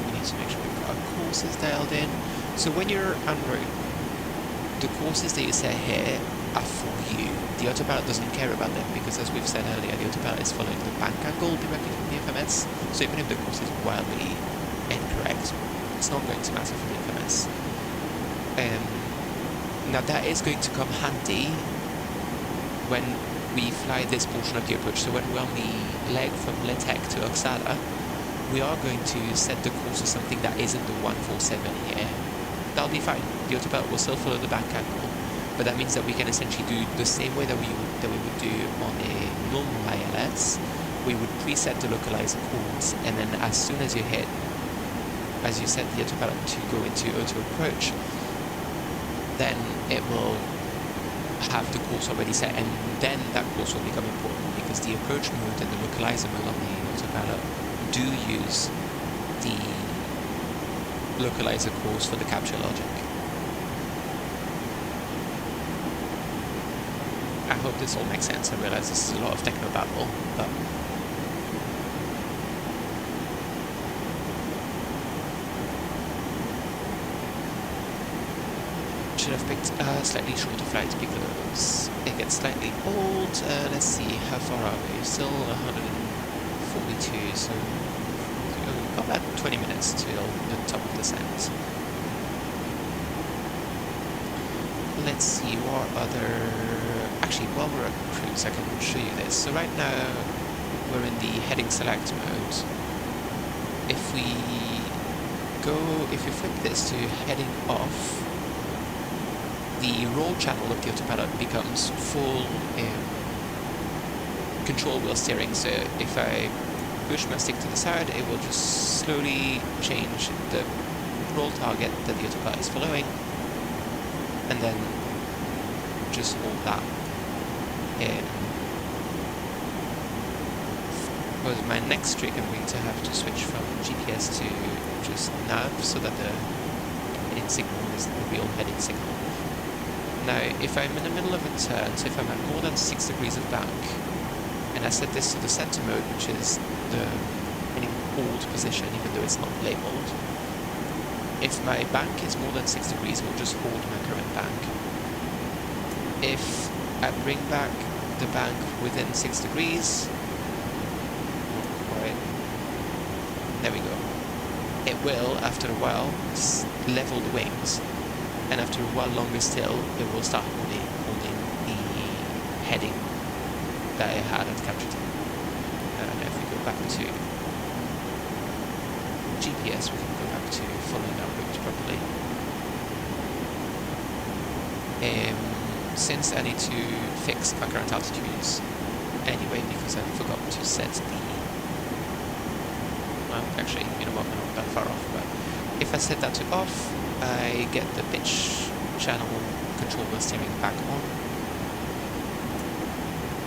A: We need to make sure we've got our courses dialed in. So when you're en route, the courses that you set here are for you. The autopilot doesn't care about them because, as we've said earlier, the autopilot is following the bank angle directly from the FMS. So even if the course is wildly incorrect, it's not going to matter for the FMS. Now that is going to come handy when we fly this portion of the approach. So when we're on the leg from Letek to Oksala, we are going to set the course to something that isn't the 147 here. That'll be fine. The autopilot will still follow the bank angle, but that means that we can essentially do the same way that we would do on a normal ILS. We would preset the localizer course, and then as soon as you set the autopilot to go into auto approach, then it will have the course already set, and then that course will become important because the approach mode and the localizer mode on the autopilot do use the localizer course for the capture logic. I hope this all makes sense. I realize this is a lot of techno babble, but should have picked a slightly shorter flight because it gets slightly old. Let's see, how far are we? Still 142, so we've got about 20 minutes till the top of the descent. Let's see what other... Actually, while we're at cruise, I can show you this. So right now, we're in the heading select mode. If we flip this to heading off, the roll channel of the autopilot becomes full control wheel steering. So if I push my stick to the side, it will just slowly change the roll target that the autopilot is following, and then just hold that. For my next trick, I'm going to have to switch from GPS to just nav so that the heading signal is the real heading signal. Now, if I'm in the middle of a turn, so if I'm at more than 6 degrees of bank, and I set this to the center mode, which is the hold position, even though it's not labeled, if my bank is more than 6 degrees, it will just hold my current bank. If I bring back the bank within 6 degrees, right, there we go. It will, after a while, level the wings, and after a while longer still, it will start holding the heading that I had at capture time. And if we go back to GPS, we can go back to following our route properly. Since I need to fix my current altitudes anyway, because I forgot to set the... Well, actually, you know what, I'm not that far off, but if I set that to off, I get the pitch channel control wheel steering back on,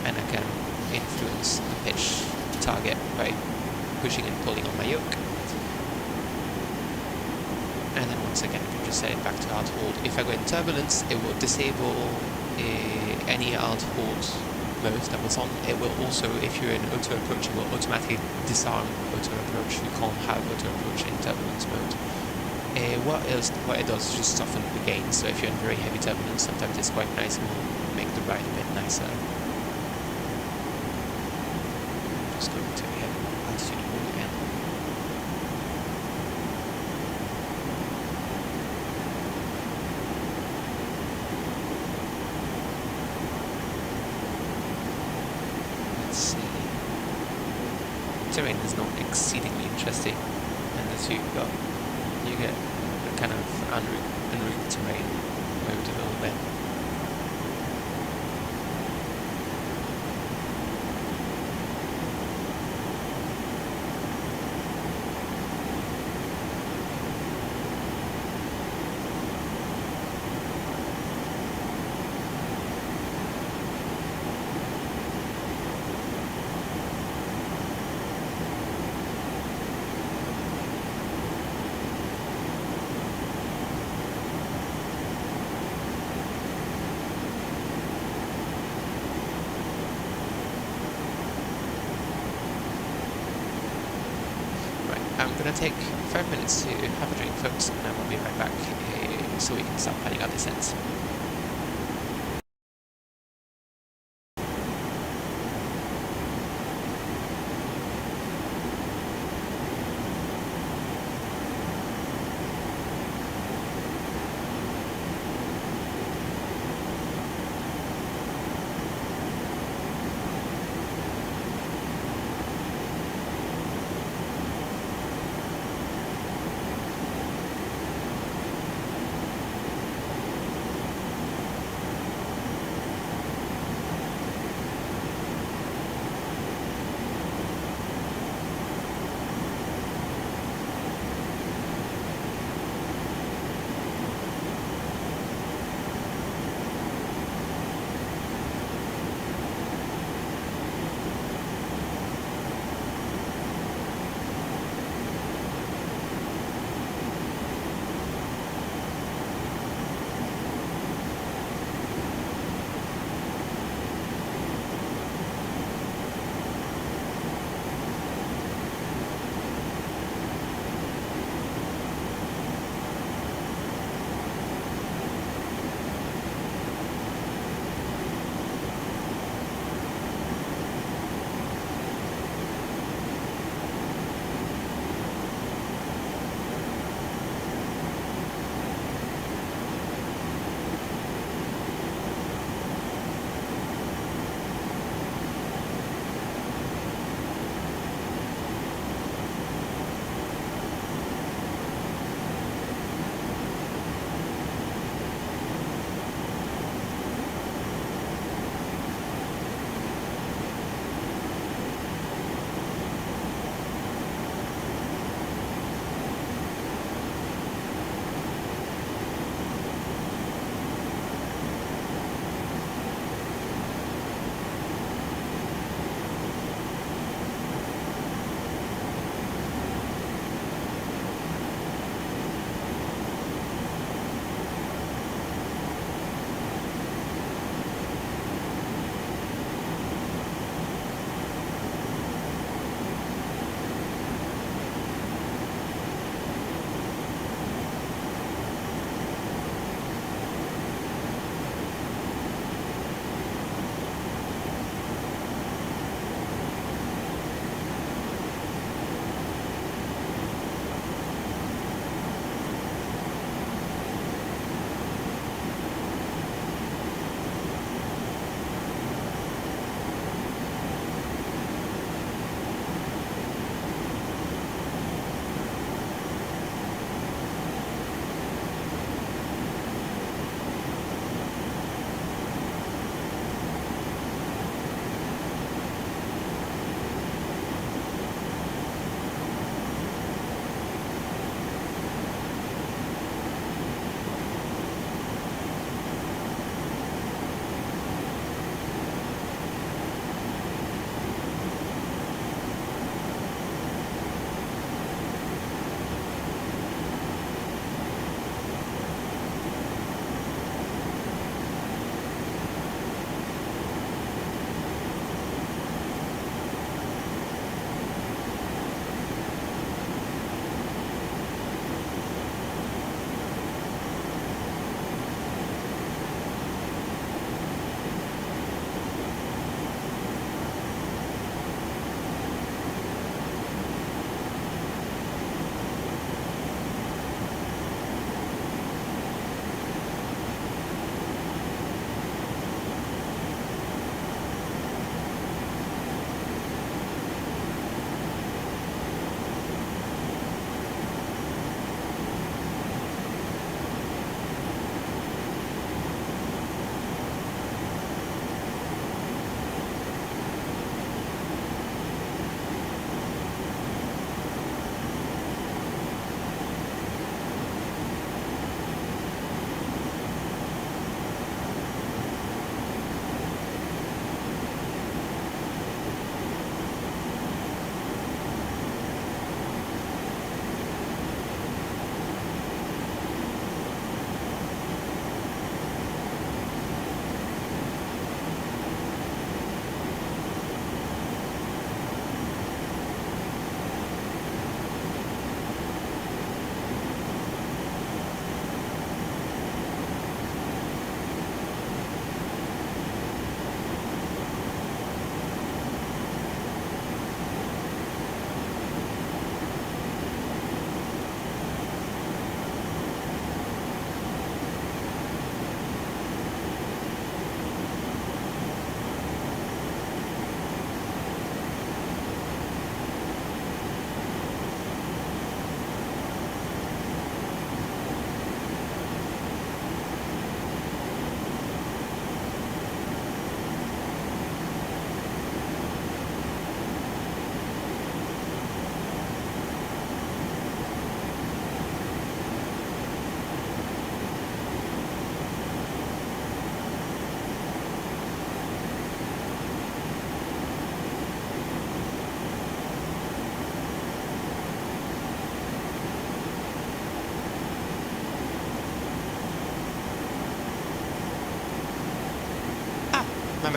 A: and I can influence the pitch target by pushing and pulling on my yoke. And then once again, I can just set it back to alt hold. If I go in turbulence, it will disable any alt hold mode that was on. It will also, if you're in auto approach, it will automatically disarm auto approach. You can't have auto approach in turbulence mode. What it does is just soften the gain. So if you're in very heavy turbulence, sometimes it's quite nice and will make the ride a bit nicer. Just going to altitude mode again. Let's see. Terrain is not exceedingly interesting, and as you get a kind of en route terrain mode a little bit. going to take 5 minutes to have a drink, folks, and then we'll be right back so we can start planning our descent.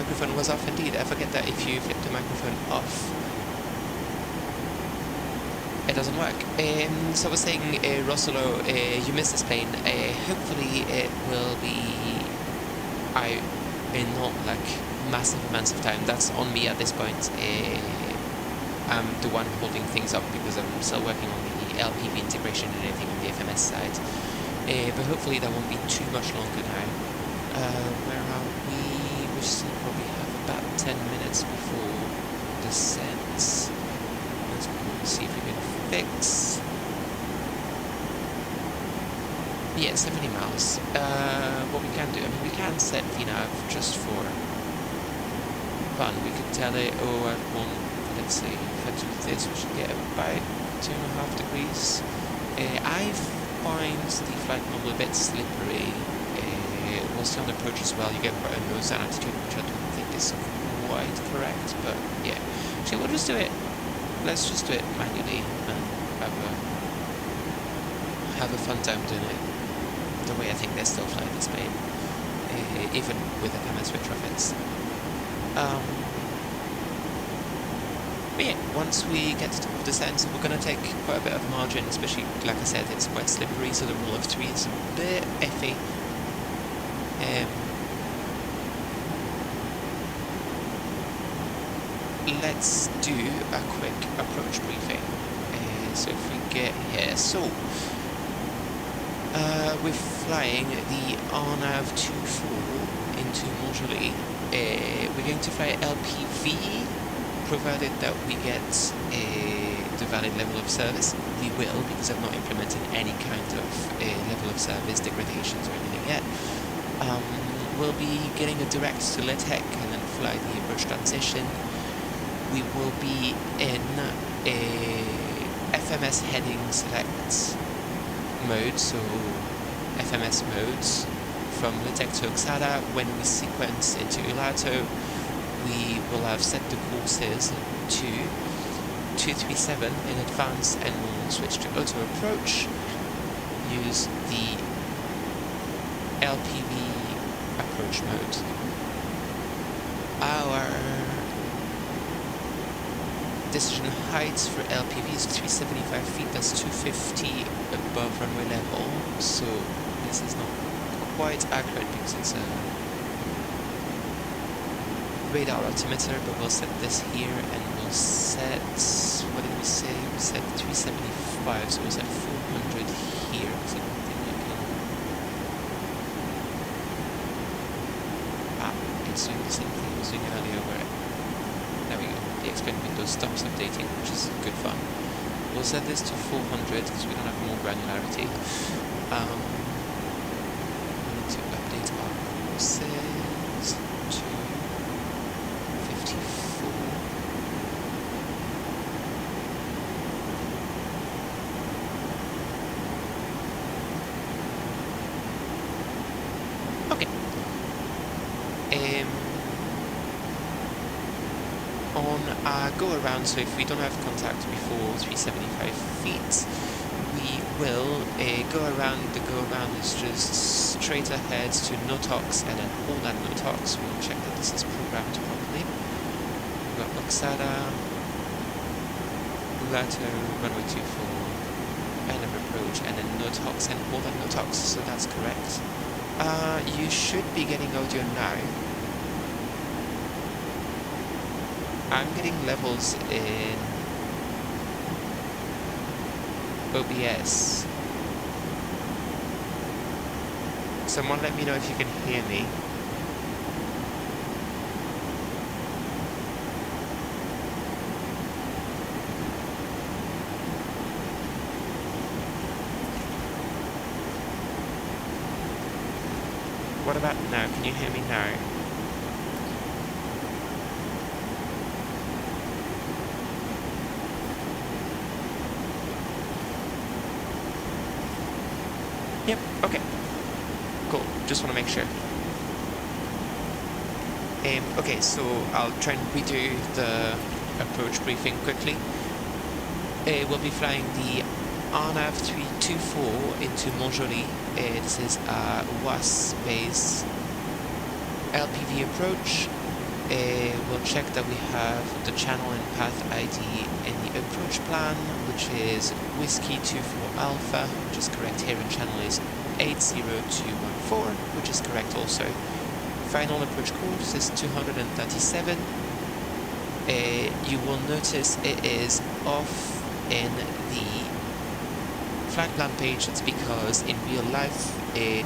A: microphone was off indeed. I forget that if you flip the microphone off, it doesn't work. So I was saying, Rosolo, you missed this plane. Hopefully it will be in not like massive amounts of time. That's on me at this point. I'm the one holding things up because I'm still working on the LPV integration and everything on the FMS side. But hopefully that won't be too much longer now. Where are we? We still probably have about 10 minutes before descent. Let's see if we can fix. Yeah, 70 miles. What we can do, I mean, we can set VNAV just for fun. We could tell it, oh, I want, let's see, if I do this, we should get about 2.5 degrees. I find the flight model a bit slippery. We'll see on approach as well, you get quite a nose down altitude, which I don't think is quite correct, but yeah. Actually, we'll just do it, let's just do it manually and have a fun time doing it the way I think they're still flying this plane, even with FMS retrofits. But yeah, once we get to the top of descent, we're going to take quite a bit of margin, especially, like I said, it's quite slippery, so the rule of 3 is a bit iffy. Let's do a quick approach briefing. So if we get here, so we're flying the RNAV 24 into Montjoly. We're going to fly LPV, provided that we get the valid level of service. We will, because I've not implemented any kind of level of service degradations or anything yet. We'll be getting a direct to LETEC and then fly the approach transition. We will be in a FMS heading select mode, so FMS modes from LETEC to Oxada. When we sequence into Ulato, we will have set the courses to 237 in advance and we'll switch to auto approach, use the LPV approach mode. Our decision height for LPV is 375 feet, that's 250 above runway level, so this is not quite accurate because it's a radar altimeter, but we'll set this here and we'll set, what did we say? We said 375, so we'll set 400 here because I don't think I can. It's doing the same thing it was doing earlier where, there we go, the expand window stops updating, which is good fun. We'll set this to 400 because we don't have more granularity. We need to update our courses to 54. Okay. On our go around, so if we don't have contact before 375 feet, we will go around. The go around is just straight ahead to NOTOX and then hold that NOTOX. We'll check that this is programmed properly. We've got Oxada, Ulato, runway 24, and an approach, and then NOTOX and hold that NOTOX, so that's correct. You should be getting audio now. I'm getting levels in OBS. Someone let me know if you can hear me. What about now? Can you hear me now? Yep, okay. Cool, just want to make sure. Okay, so I'll try and redo the approach briefing quickly. We'll be flying the RNAV 324 into Montjoly. This is a WAS base LPV approach. We'll check that we have the channel and path ID in the approach plan, which is Whiskey 24 Alpha, which is correct here, and channel is 80214, which is correct also. Final approach course is 237. You will notice it is off in the flight plan page. It's because in real life the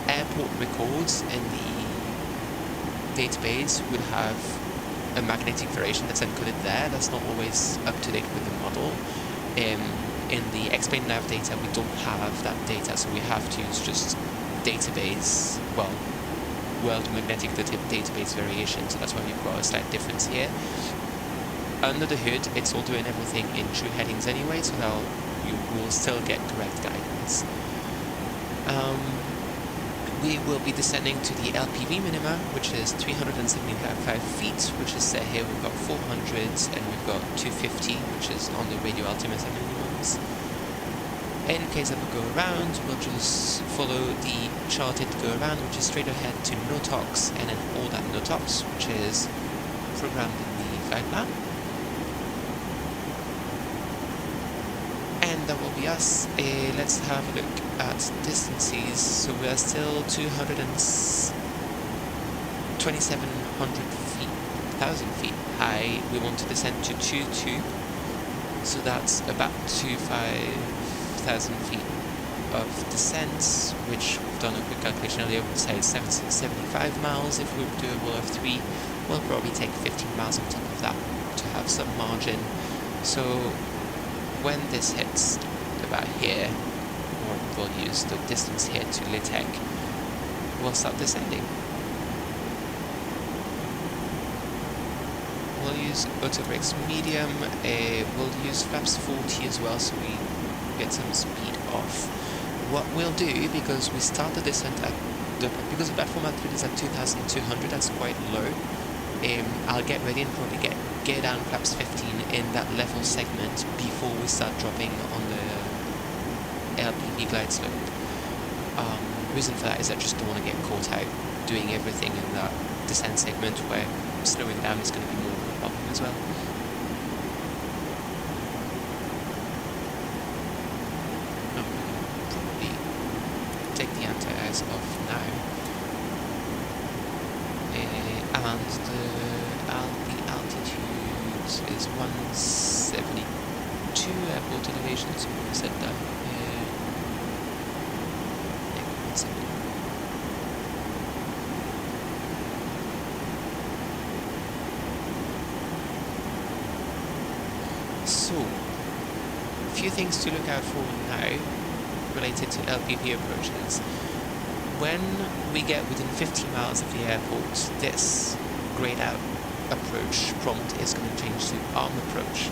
A: airport records and the database will have a magnetic variation that's encoded there. That's not always up to date with the model. In the explain nav data we don't have that data, so we have to use just database, well, world magnetic database variation, so that's why we've got a slight difference here. Under the hood it's all doing everything in true headings anyway, so now you will still get correct guidance. We will be descending to the LPV minima, which is 375 feet, which is set here. We've got 400s and we've got 250, which is on the radio altimeter minimums. In case of a go around, we'll just follow the charted go around, which is straight ahead to NOTOX, and then all that NOTOX, which is programmed in the flight plan. And that will be us. Let's have a look at distances. So we are still 2,700 feet, 1,000 feet high. We want to descend to 2.2, so that's about 5,000 feet of descent, which we've done a quick calculation earlier. We'd say 75 miles. If we do a rule of 3, we'll probably take 15 miles on top of that to have some margin. So when this hits about here, or we'll use the distance here to Litec, we'll start descending. We'll use auto brakes medium. We'll use flaps 40 as well, so we get some speed off. What we'll do, because we start the descent at because the platform altitude is at 2,200, that's quite low. I'll get ready and probably get gear down flaps 15 in that level segment before we start dropping on the LPV glide slope. Reason for that is I just don't want to get caught out doing everything in that descent segment where slowing down is going to be more of a problem as well. Probably take the anti-airs off now. And the altitude is 172 airport elevation, so we set that here. Yeah, 170. So, a few things to look out for now related to LPV approaches. When we get within 50 miles of the airport, this grayed out approach prompt is going to change to arm approach.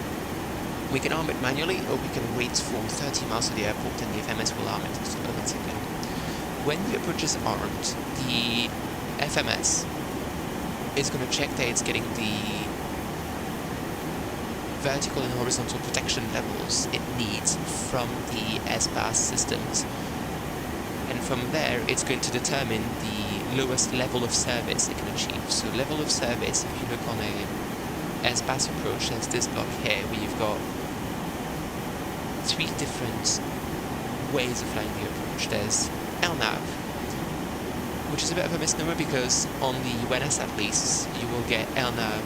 A: We can arm it manually, or we can wait for 30 miles of the airport and the FMS will arm it automatically. When the approach is armed, the FMS is going to check that it's getting the vertical and horizontal protection levels it needs from the SBAS systems. And from there, it's going to determine the lowest level of service it can achieve. So level of service, if you look on a SBAS approach, there's this block here where you've got 3 different ways of flying the approach. There's LNAV, which is a bit of a misnomer because on the UNS at least, you will get LNAV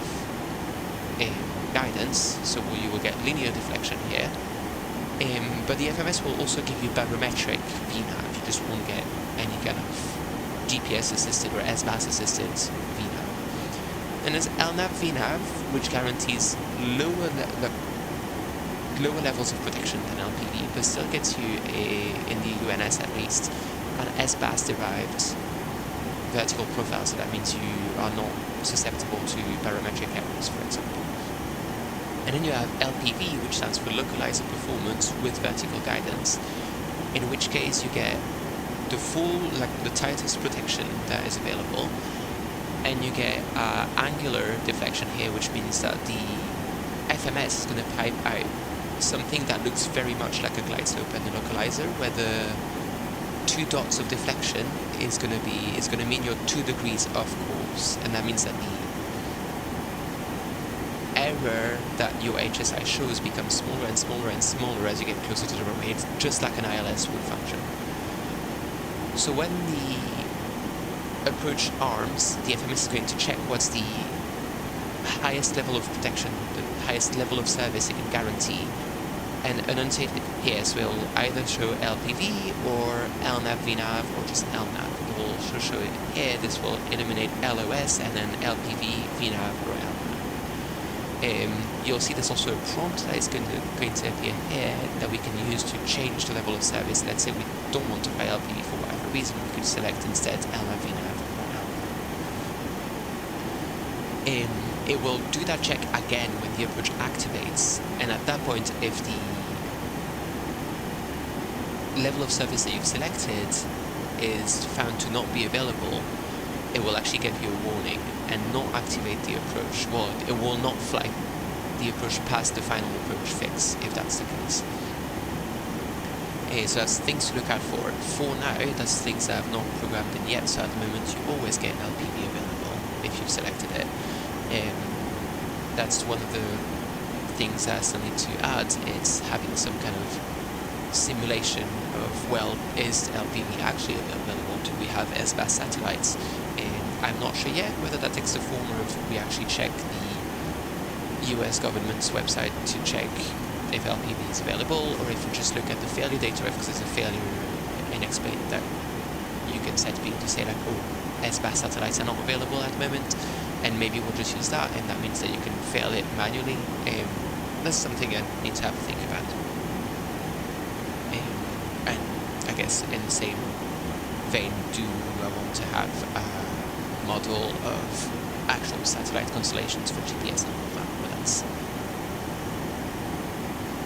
A: guidance, so you will get linear deflection here. But the FMS will also give you barometric VNAV. You just won't get any kind of GPS assisted or SBAS assisted VNAV. And there's LNAV VNAV, which guarantees lower levels of protection than LPV, but still gets you in the UNS at least an SBAS derived vertical profile. So that means you are not susceptible to barometric errors, for example. And then you have LPV, which stands for Localizer Performance with Vertical Guidance, in which case you get the full, the tightest protection that is available, and you get angular deflection here, which means that the FMS is going to pipe out something that looks very much like a glide slope and a localizer, where the 2 dots of deflection is going to mean you're 2 degrees off course, and that means that the mirror that your HSI shows becomes smaller and smaller and smaller as you get closer to the runway. It's just like an ILS would function. So when the approach arms, the FMS is going to check what's the highest level of protection, the highest level of service it can guarantee. And an unsated PS will either show LPV or LNAV VNAV or just LNAV. It will also show it here. This will eliminate LOS and then LPV, VNAV or LNAV. You'll see there's also a prompt that is going to appear here that we can use to change the level of service. Let's say we don't want to fly LPV for whatever reason, we could select instead LNAV VNAV or LNAV. It will do that check again when the approach activates, and at that point, if the level of service that you've selected is found to not be available, it will actually give you a warning and not activate the approach. Well, it will not fly the approach past the final approach fix, if that's the case. So that's things to look out for. For now, that's things that I've not programmed in yet, so at the moment you always get LPV available if you've selected it. That's one of the things that I still need to add, is having some kind of simulation of, well, is LPV actually available? Do we have SBAS satellites? I'm not sure yet whether that takes the form of we actually check the US government's website to check if LPV is available, or if you just look at the failure data, because there's a failure in Explain that you can set to say like, oh, SBAS satellites are not available at the moment, and maybe we'll just use that, and that means that you can fail it manually. That's something I need to have a think about. And I guess in the same vein, do I want to have a model of actual satellite constellations for GPS and all of that? But that's,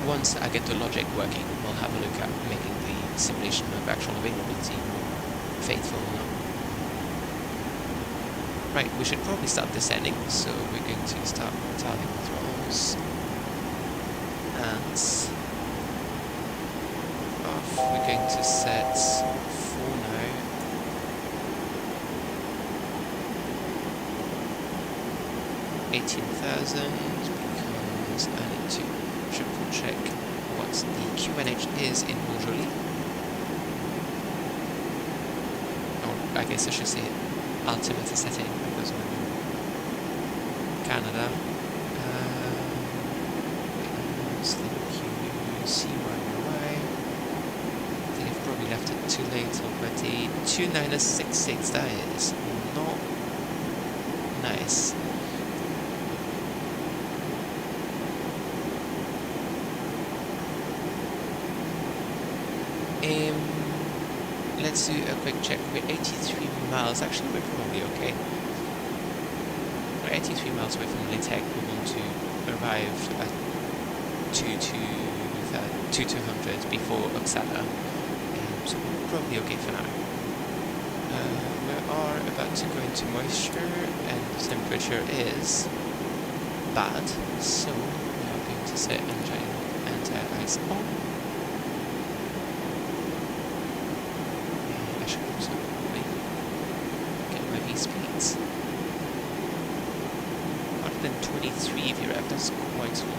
A: once I get the logic working, we'll have a look at making the simulation of actual availability more faithful or not. Right, we should probably start descending, so we're going to start targeting throttles. And off, we're going to set for now 18,000, because I need to triple check what the QNH is in Montjoly. Or I guess I should say altimeter setting, because we're in Canada. CYY. I think I've probably left it too late already. 2966, that is not nice. Let's do a quick check. We're 83 miles. Actually, we're probably okay. We're 83 miles away from Litek. We want to arrive at 2200 before Uppsala. So we're probably okay for now. We are about to go into moisture, and the temperature is bad. So we are going to set anti-ice on. Speeds. 123 VREV, that's quite low.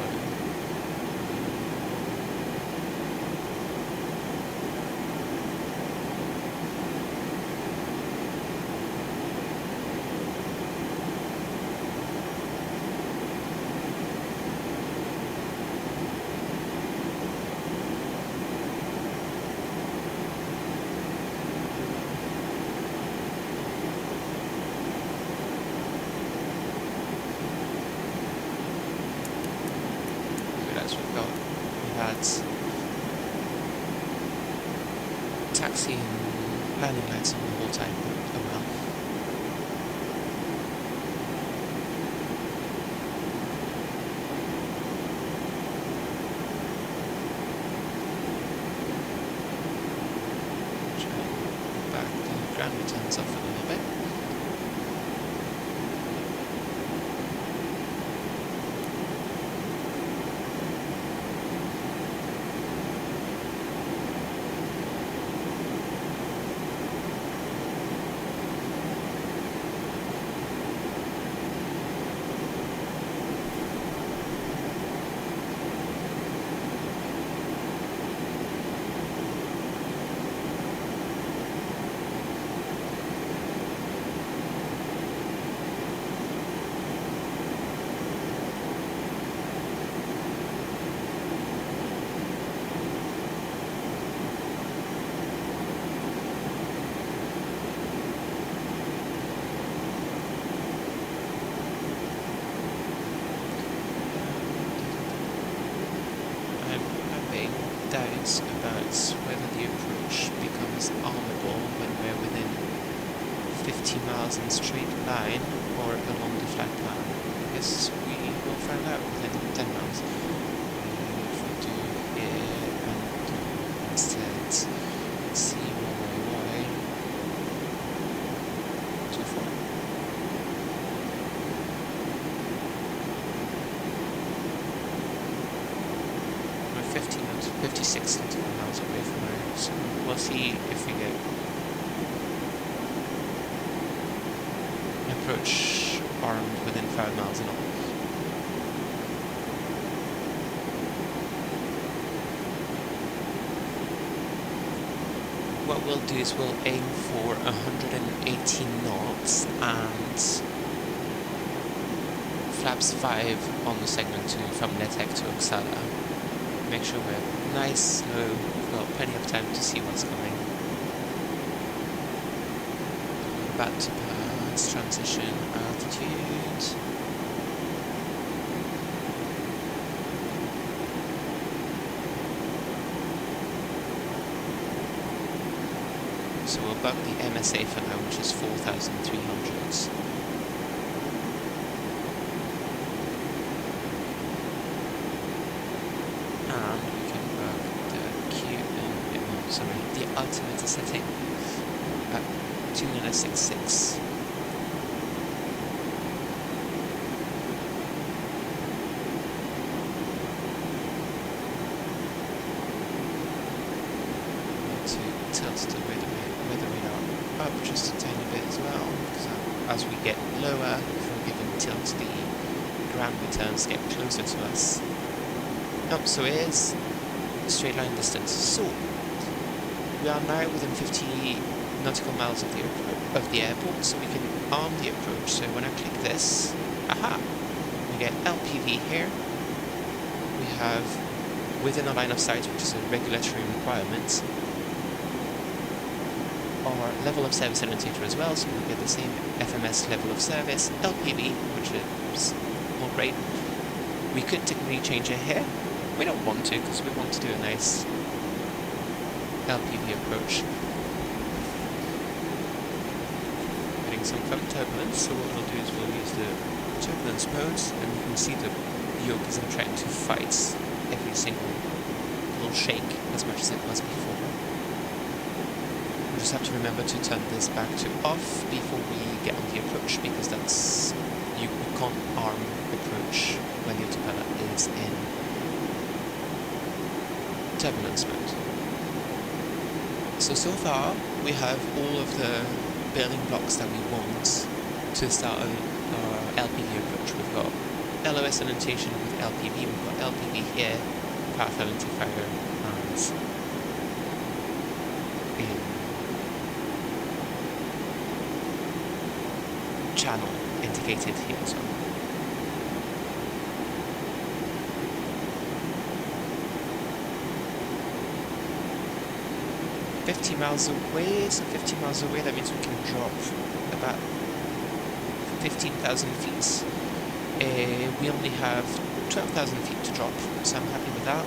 A: Taxi and landing lights on the whole time, but oh well. Try and back the ground returns off a little bit. miles in straight line or along the flat plan? I guess we will find out within 10 miles. If we do here and do instead CYY 24. We're 56 nautical miles away from her, so we'll see if we get approach armed within 5 miles and all. What we'll do is we'll aim for 118 knots and flaps 5 on the segment 2 from Netek to Uppsala. Make sure we're nice slow, we've got plenty of time to see what's coming. We're about to pass transition altitude. So we'll bug the MSA for now, which is 4,300. And we can bug the Q and sorry, the altimeter setting at 2966. Tilt the weather radar up just a tiny bit as well, because as we get lower, if we're given tilt, the ground returns get closer to us. So it is straight line distance. So we are now within 50 nautical miles of the airport, so we can arm the approach. So when I click this, aha, we get LPV here. We have within a line of sight, which is a regulatory requirement, our level of service annotator as well, so we get the same FMS level of service, LPV, which is more great. We could technically change it here. We don't want to, because we want to do a nice LPV approach. Getting some fun turbulence, so what we'll do is we'll use the turbulence modes, and you can see the yoke is trying to fight every single little shake as much as it was before. We just have to remember to turn this back to off before we get on the approach, because that's you can't arm approach when the autopilot is in turbulence mode. So far we have all of the building blocks that we want to start our LPV approach. We've got LOS annotation with LPV, we've got LPV here, path identifier, and channel indicated here as well. $50 miles away, so 50 miles away, that means we can drop about 15,000 feet. We only have 12,000 feet to drop, so I'm happy with that.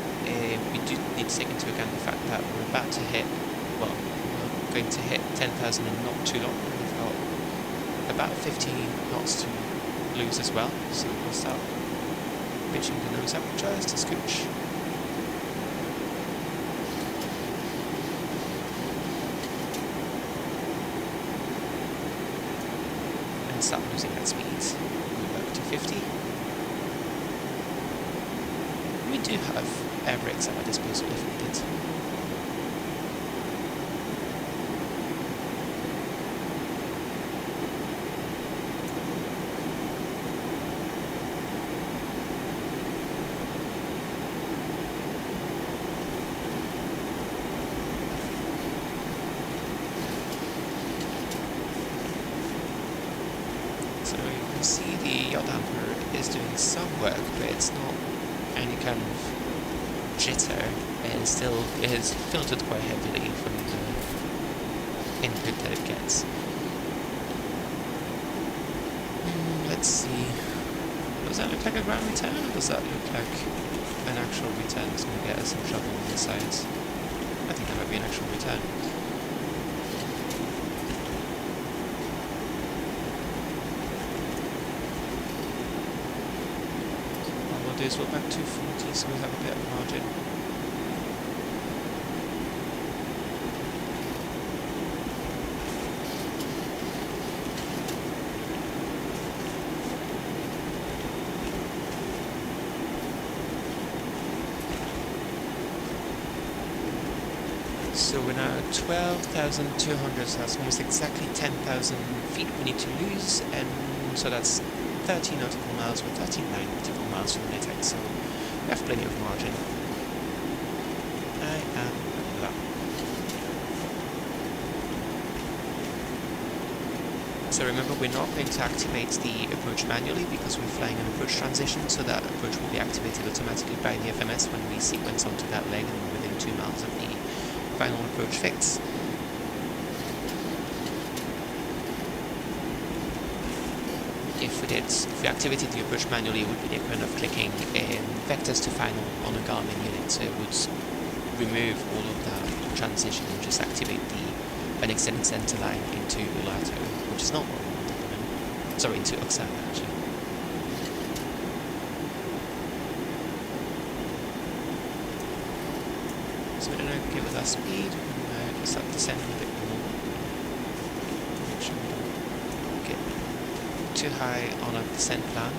A: We do need to take into account the fact that we're about to hit, well, we're going to hit 10,000 in not too long. We've got about 50 knots to lose as well, so we'll start pitching the nose up just a scooch. And start losing that speed. Go back to 50. We do have air brakes at our disposal if needed. So you can see the yaw damper is doing some work, but it's not any kind of jitter, and still it is filtered quite heavily from the input that it gets. Let's see. Does that look like a ground return, or does that look like an actual return that's going to get us in trouble on the sides? I think that might be an actual return. as well back to 40, so we have a bit of margin. So we're now at 12,200, so that's almost exactly 10,000 feet we need to lose, and so that's 30 nautical miles, with 39 nautical miles from Nitec, so we have plenty of margin. I am low. So remember, we're not going to activate the approach manually because we're flying an approach transition, so that approach will be activated automatically by the FMS when we sequence onto that leg and within 2 miles of the final approach fix. If we activated the approach manually, it would be the equivalent of clicking vectors to final on a Garmin unit, so it would remove all of that transition and just activate an extended center line into Ulato, which is not what we want at the moment. Sorry, into Oksana actually. So we're going to give it our speed and start descending a bit more. Make sure we don't get too high on our descent plan.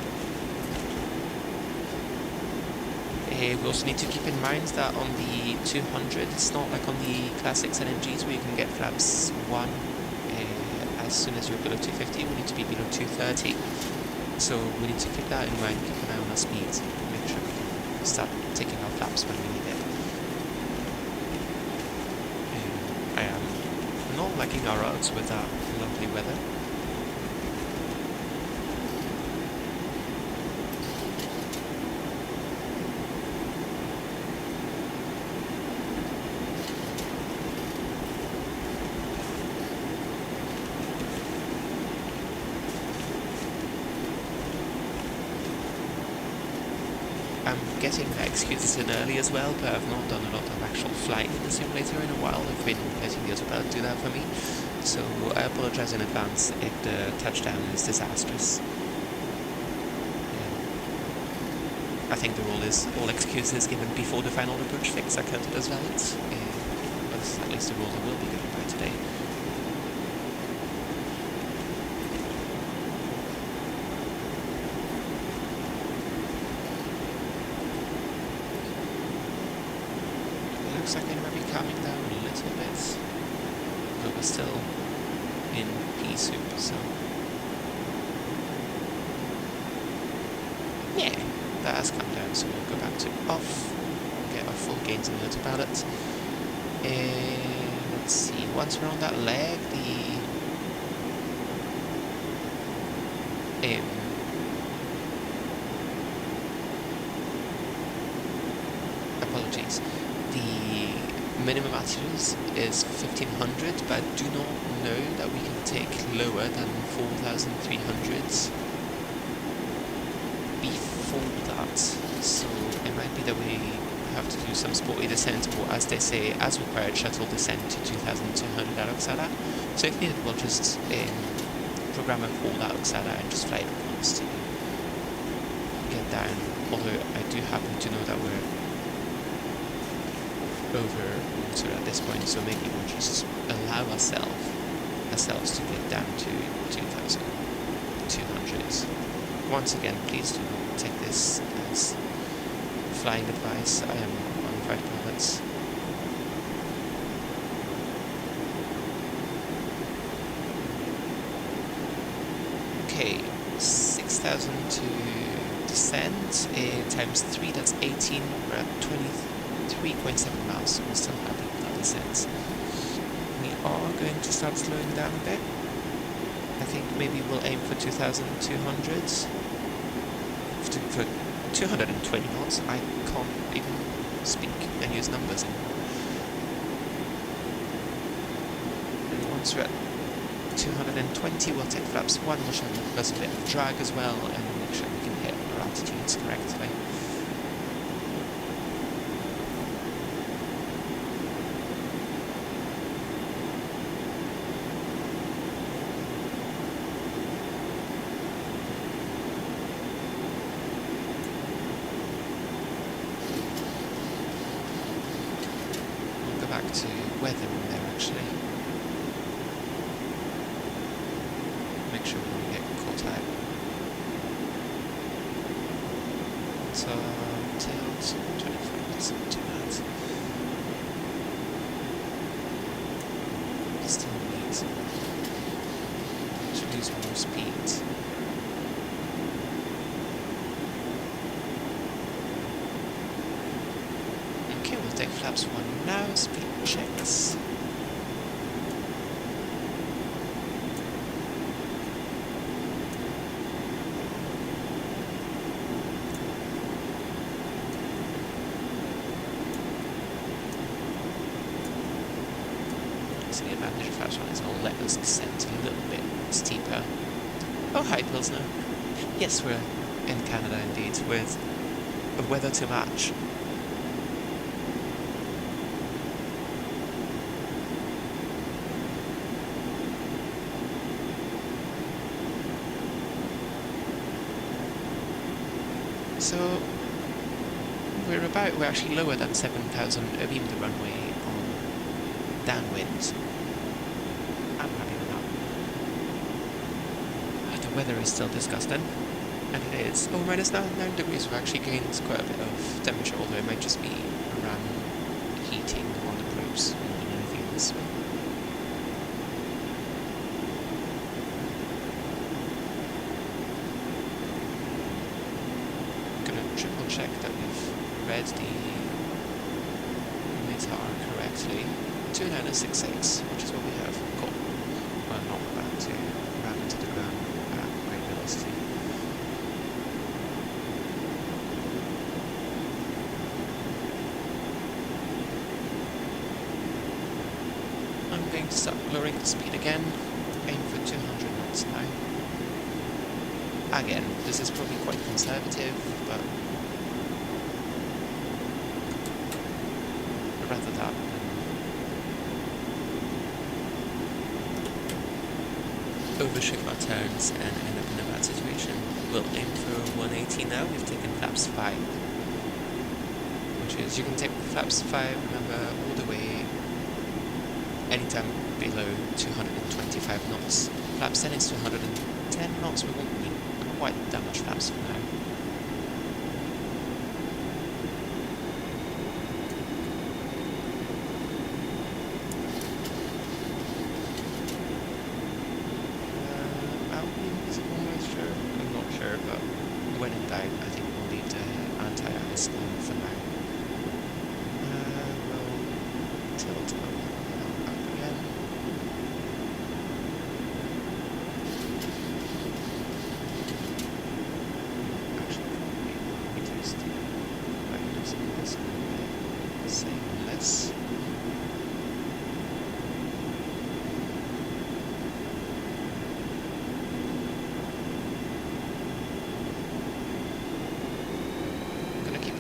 A: We also need to keep in mind that on the 200, it's not like on the classics and MGs where you can get flaps 1 as soon as you're below 250. We need to be below 230. So we need to keep that in mind, keep an eye on our speeds, make sure we can start taking our flaps when we need it. I am not liking our routes with that lovely weather. I'm getting excuses in early as well, but I've not done a lot of actual flying in the simulator in a while. I've been letting the Autopilot do that for me, so I apologize in advance if the touchdown is disastrous. I think the rule is all excuses given before the final approach fix are counted as valid, but at least the rule that will be given by today. Looks like it might be calming down a little bit, but we're still in pea soup, so yeah, that has come down, so we'll go back to off, get our full gains in the Autopilot. And let's see, once we're on that leg, apologies. The minimum altitude is 1500, but I do not know that we can take lower than 4300 before that. So it might be that we have to do some sporty descent, or as they say, as required shuttle descent to 2200 at Oksana. So if needed, we'll just program a call at Oksana and just fly it once to get down. Although I do happen to know that we're over water at this point, so maybe we'll just allow ourselves to get down to 2200. Once again, please do not take this as flying advice. I am on flight pilots. Okay, 6,000 to descend, times 3, that's 18, we're at 23.7 miles, so we're still happy with that descent. We are going to start slowing down a bit. I think maybe we'll aim for 2,200. For 220 knots, I can't even speak and use numbers anymore. And once we're at 220, we'll take flaps 1, which will give us a bit of drag as well, and make sure we can hit our altitudes correctly. make sure we don't get caught out. So, tilt 25, that's not too bad. Still need to lose more speed. Okay, we'll take flaps 1 now, speed checks. The advantage of flaps 1 is it'll let us descend a little bit steeper. Oh, hi Pilsner. Yes, we're in Canada indeed, with the weather to match. So we're actually lower than 7,000 abeam the runway on downwind. I'm happy with that. The weather is still disgusting, and it is. Oh, minus 9 degrees. We've actually gained quite a bit of temperature, although it might just be around heating on the probes more than anything else. Triple check that we've read the METAR correctly. 2968, which is what we have. Cool. We're not about to ram into the ground at great velocity. I'm going to start lowering the speed again. Aim for 200 knots now. Again, this is probably quite conservative, but rather that than overshoot our turns and end up in a bad situation. We'll aim for 180 now. We've taken flaps 5, which is, you can take flaps 5, remember, all the way anytime below 225 knots. Flaps 10 is 210 knots. We won't need quite that much flaps for now. I'm not sure, but when in doubt, I think we'll leave the anti-ice on for now. We'll tilt up again. Actually, probably reduce the brightness of this a little bit. Same and less.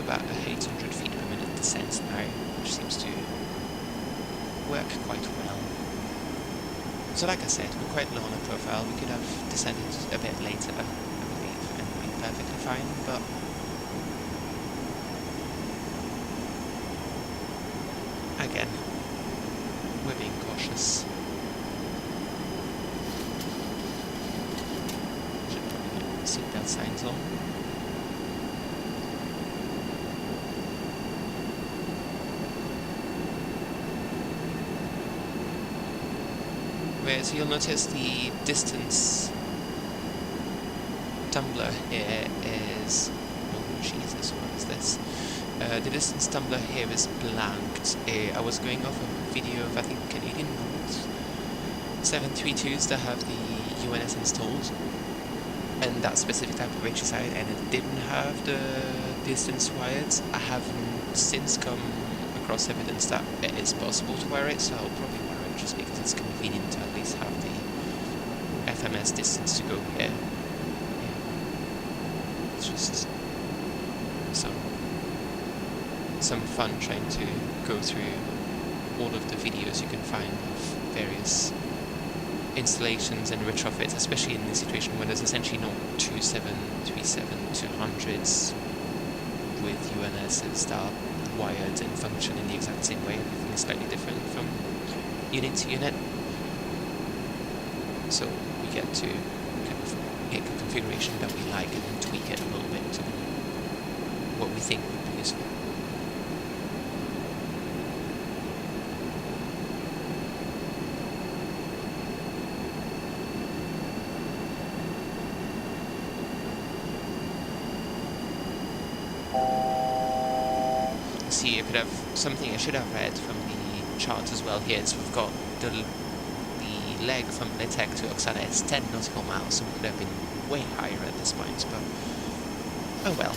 A: About 800 feet per minute descent now, which seems to work quite well. So like I said, we're quite low on the profile. We could have descended a bit later, I believe, and been perfectly fine, but again, we're being cautious. Should probably get seatbelt signs on. So you'll notice the distance tumbler here is, oh Jesus, what is this? The distance tumbler here is blanked. I was going off a video of, I think, Canadian 732s that have the UNS installed, and that specific type of HSI, and it didn't have the distance wired. I haven't since come across evidence that it is possible to wire it, so I'll probably wire it just because it's convenient to at least have the FMS distance to go here. Yeah. It's just some fun trying to go through all of the videos you can find of various installations and retrofits, especially in this situation where there's essentially not two 737-200s with UNSs that are wired and function in the exact same way. Everything is slightly different from unit to unit. So we get to pick a configuration that we like and then tweak it a little bit to what we think would be useful. See, I could have something I should have read from the chart as well here. So we've got the leg from Litec to Oksana is 10 nautical miles, so we could have been way higher at this point, but oh well.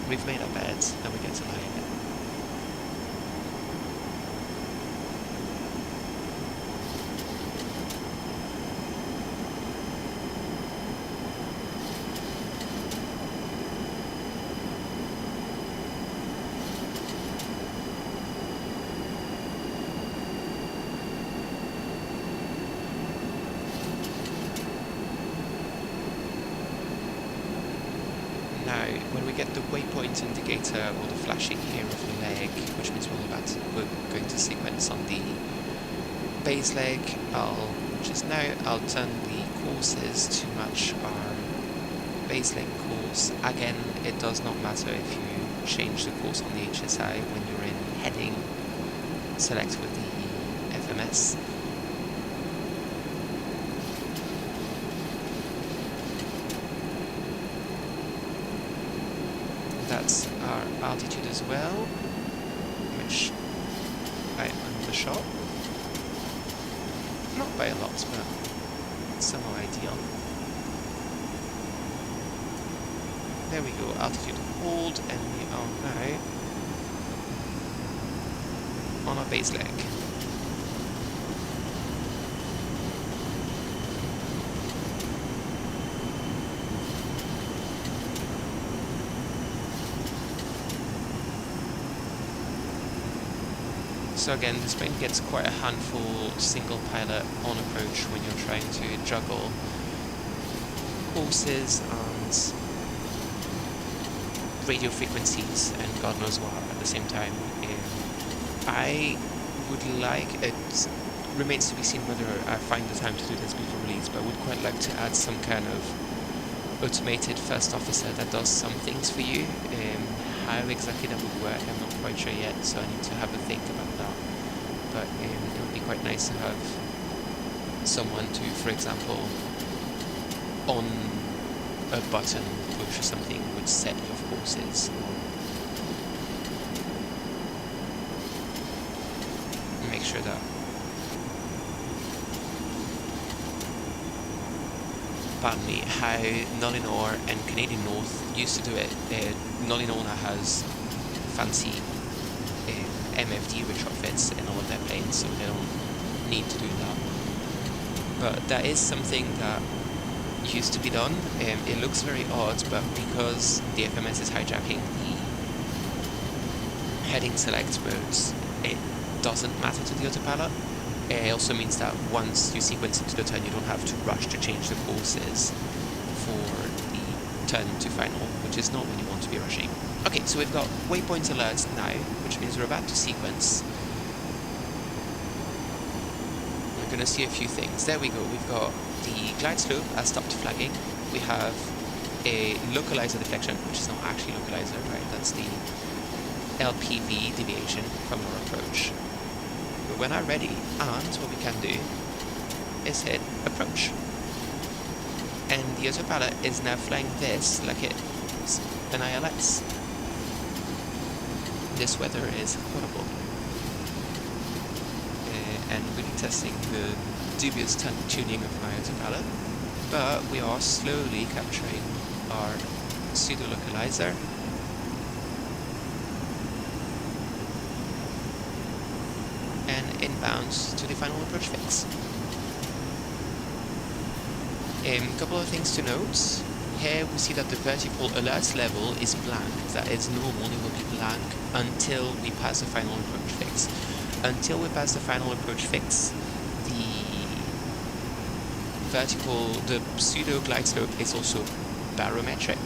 A: We've made our beds, and we get to lie in it. Now, when we get the waypoint indicator or the flashing here of the leg, which means we're going to sequence on the base leg, just now I'll turn the courses to match our base leg course. Again, it does not matter if you change the course on the HSI when you're in heading. Select with the FMS. That's our altitude as well, which I undershot. Not by a lot, but it's somehow ideal. There we go, altitude hold, and we are now on our base leg. So again, this plane gets quite a handful single pilot on approach when you're trying to juggle courses and radio frequencies and God knows what at the same time. I would like, it remains to be seen whether I find the time to do this before release, but I would quite like to add some kind of automated first officer that does some things for you. How exactly that would work, I'm not quite sure yet, so I need to have a think about that. But it would be quite nice to have someone to, for example, on a button push or something would set your courses, or make sure that pardon me, how Nullinor and Canadian North used to do it. Nullinor has fancy MFD retrofits in all of their planes, so they don't need to do that. But that is something that used to be done. It looks very odd, but because the FMS is hijacking the heading select modes, it doesn't matter to the autopilot. It also means that once you sequence into the turn, you don't have to rush to change the courses for the turn to final, which is not when you want to be rushing. Okay, so we've got waypoint alerts now, which means we're about to sequence. We're going to see a few things. There we go. We've got the glide slope as stopped flagging. We have a localizer deflection, which is not actually localizer, right? That's the LPV deviation from our approach. But we're now ready, and what we can do is hit approach. And the autopilot is now flying this like it's an ILS. This weather is horrible. And really testing the dubious tuning of my autopilot. But we are slowly capturing our pseudo-localizer. And inbounds to the final approach fix. A couple of things to note. Here we see that the vertical alert level is blank. That is normal, it will be blank until we pass the final approach fix. Until we pass the final approach fix, the pseudo glide slope is also barometric.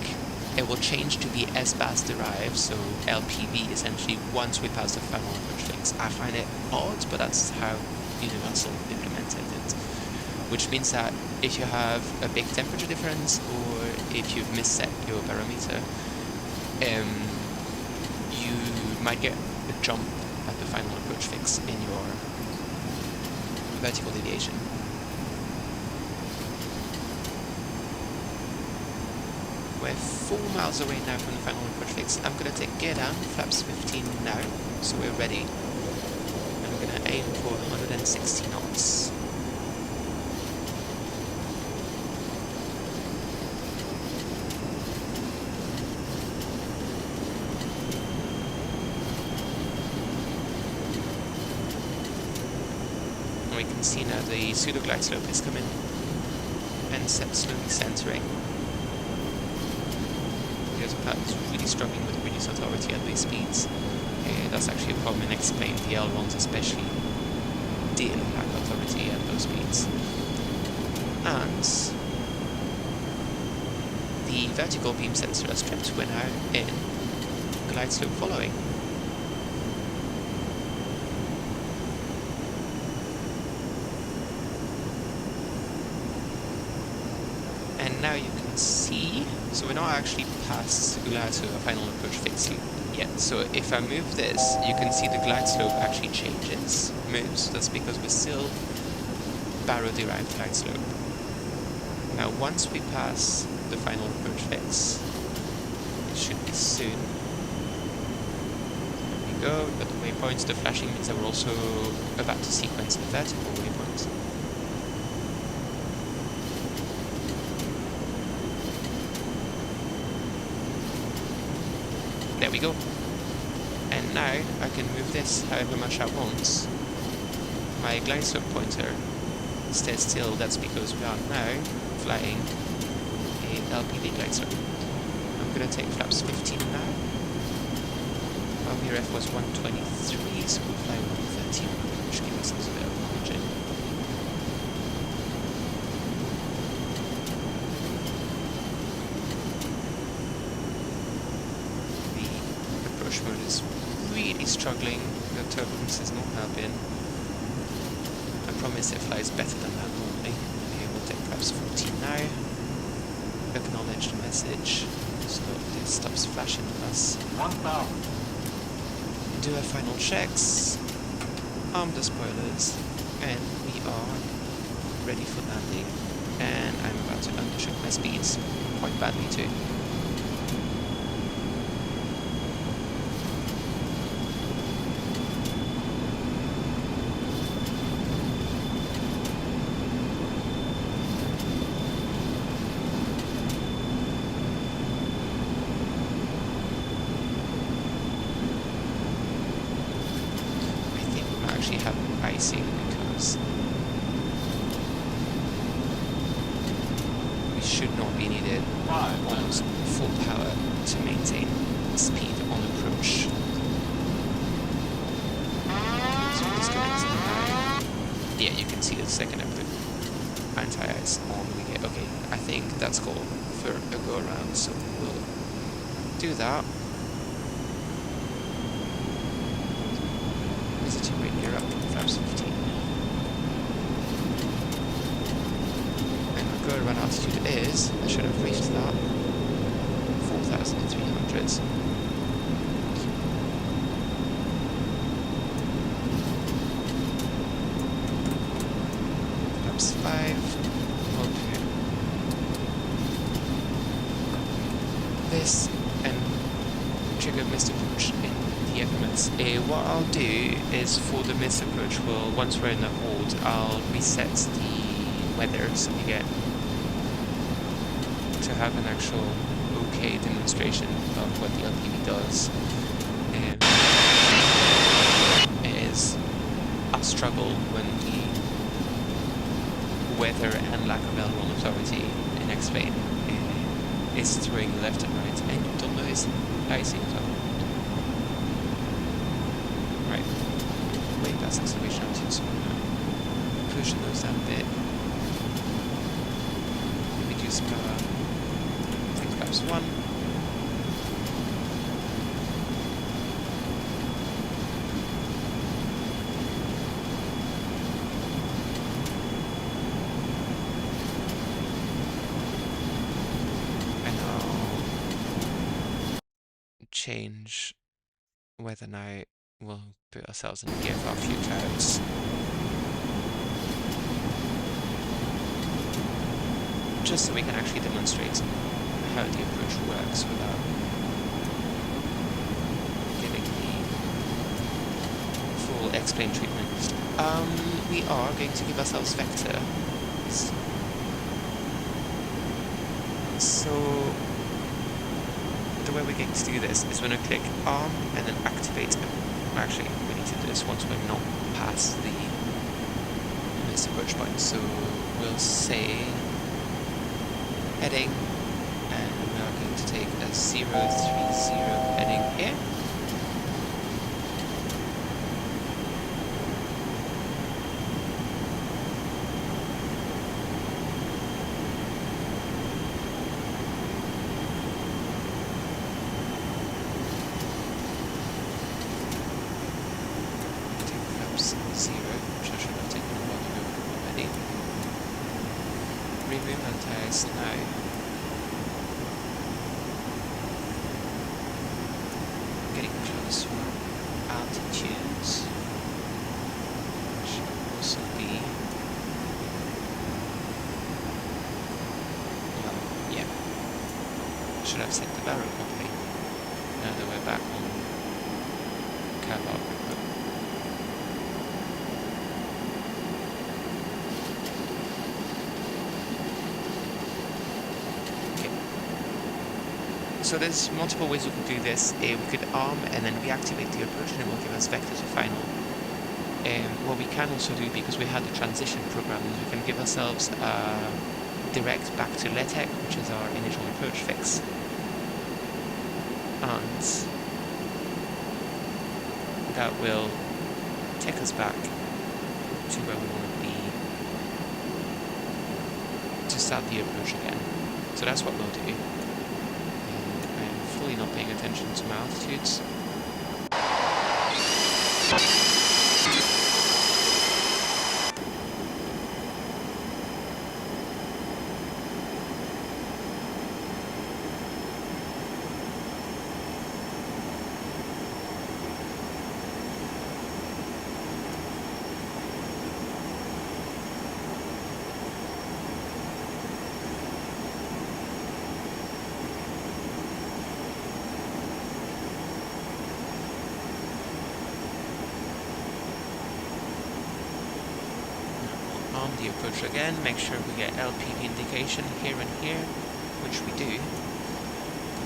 A: It will change to be S-BAS derived, so LPV essentially once we pass the final approach fix. I find it odd, but that's how Universal implemented it. which means that if you have a big temperature difference or if you've misset your barometer, you might get a jump at the final approach fix in your vertical deviation. We're 4 miles away now from the final approach fix. I'm going to take gear down, flaps 15 now, so we're ready. And we're going to aim for 160 knots. And we can see now the pseudo glide slope is coming and slowly centering. Autopilot is really struggling with reduced authority at these speeds. That's actually a problem, and explain the L1s especially did lack authority at those speeds. And the vertical beam sensor has tripped. We're now in glide slope following. And now you can see, so we're not actually past Ulato, a final approach fix yet. So if I move this, you can see the glide slope actually changes, moves. That's because we're still baro-derived glide slope. Now once we pass the final approach fix, it should be soon. There we go, we've got the waypoints. The flashing means that we're also about to sequence the vertical waypoints. There we go. And now I can move this however much I want. My glide slope pointer stays still. That's because we are now flying a LPV glide slope. I'm going to take flaps 15 now. Our VRF was 123, so we'll fly 113, which gives us a little bit of margin. Mode is really struggling, the turbulence is not helping. I promise it flies better than that normally. Okay, we'll take flaps 14 now. Acknowledge the message, so this stops flashing at us. Do our final checks, arm the spoilers, and we are ready for landing. And I'm about to undershoot my speeds, quite badly too. Have icing because we should not be needed almost full power to maintain speed on approach. So disconnect now. Yeah, you can see the second I put anti-ice on, we get okay. I think that's called for a go around, so we'll do that. Gear up, flaps 15. And our go around altitude is, I should have reached that, 4,300. Flaps 5. Okay. This and trigger missed approach in the FMS. What I'll do is for the missed approach, well, once we're in the hold, I'll reset the weather so we get to have an actual okay demonstration of what the LPV does. It is a struggle when the weather and lack of aileron authority in X-plane is throwing left and right, and you don't notice icing at all. Right, way past acceleration altitude, so I'm gonna push those down a bit. Reduce power. Take flaps 1. change weather now. We'll put ourselves in gear for a few clouds. Just so we can actually demonstrate how the approach works without giving the full explain treatment. We are going to give ourselves vector. So the way we're going to do this is we're going to click arm and then activate. Actually, we need to do this once we're not past the missed approach point. So we'll say heading, and we are going to take a 030 heading here. Remove anti-ice now. Getting close to altitudes. Should also be. Well, yeah. Should have set the barrel properly. Now that we're back on cab. So there's multiple ways we can do this. We could arm and then reactivate the approach, and it will give us vector to final. What we can also do, because we had the transition program, is we can give ourselves direct back to LETEC, which is our initial approach fix. And that will take us back to where we want to be to start the approach again. So that's what we'll do. Not paying attention to my altitudes. The approach again, make sure we get LPV indication here and here, which we do.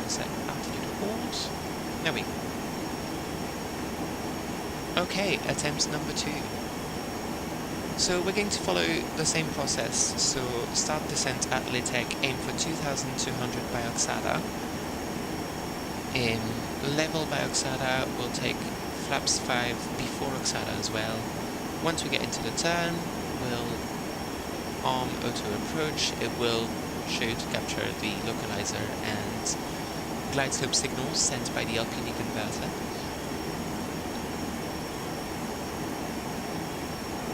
A: Set altitude holds. There we go. Okay, attempt number 2. So we're going to follow the same process. So start descent at LETEC, aim for 2200 by Oxada. Level by Oxada, we'll take flaps 5 before Oxada as well. Once we get into the turn, we'll arm auto approach. It will show you to capture the localizer and glide slope signals sent by the LPD converter.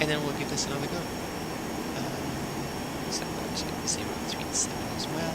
A: And then we'll give this another go. Set that to 037 as well.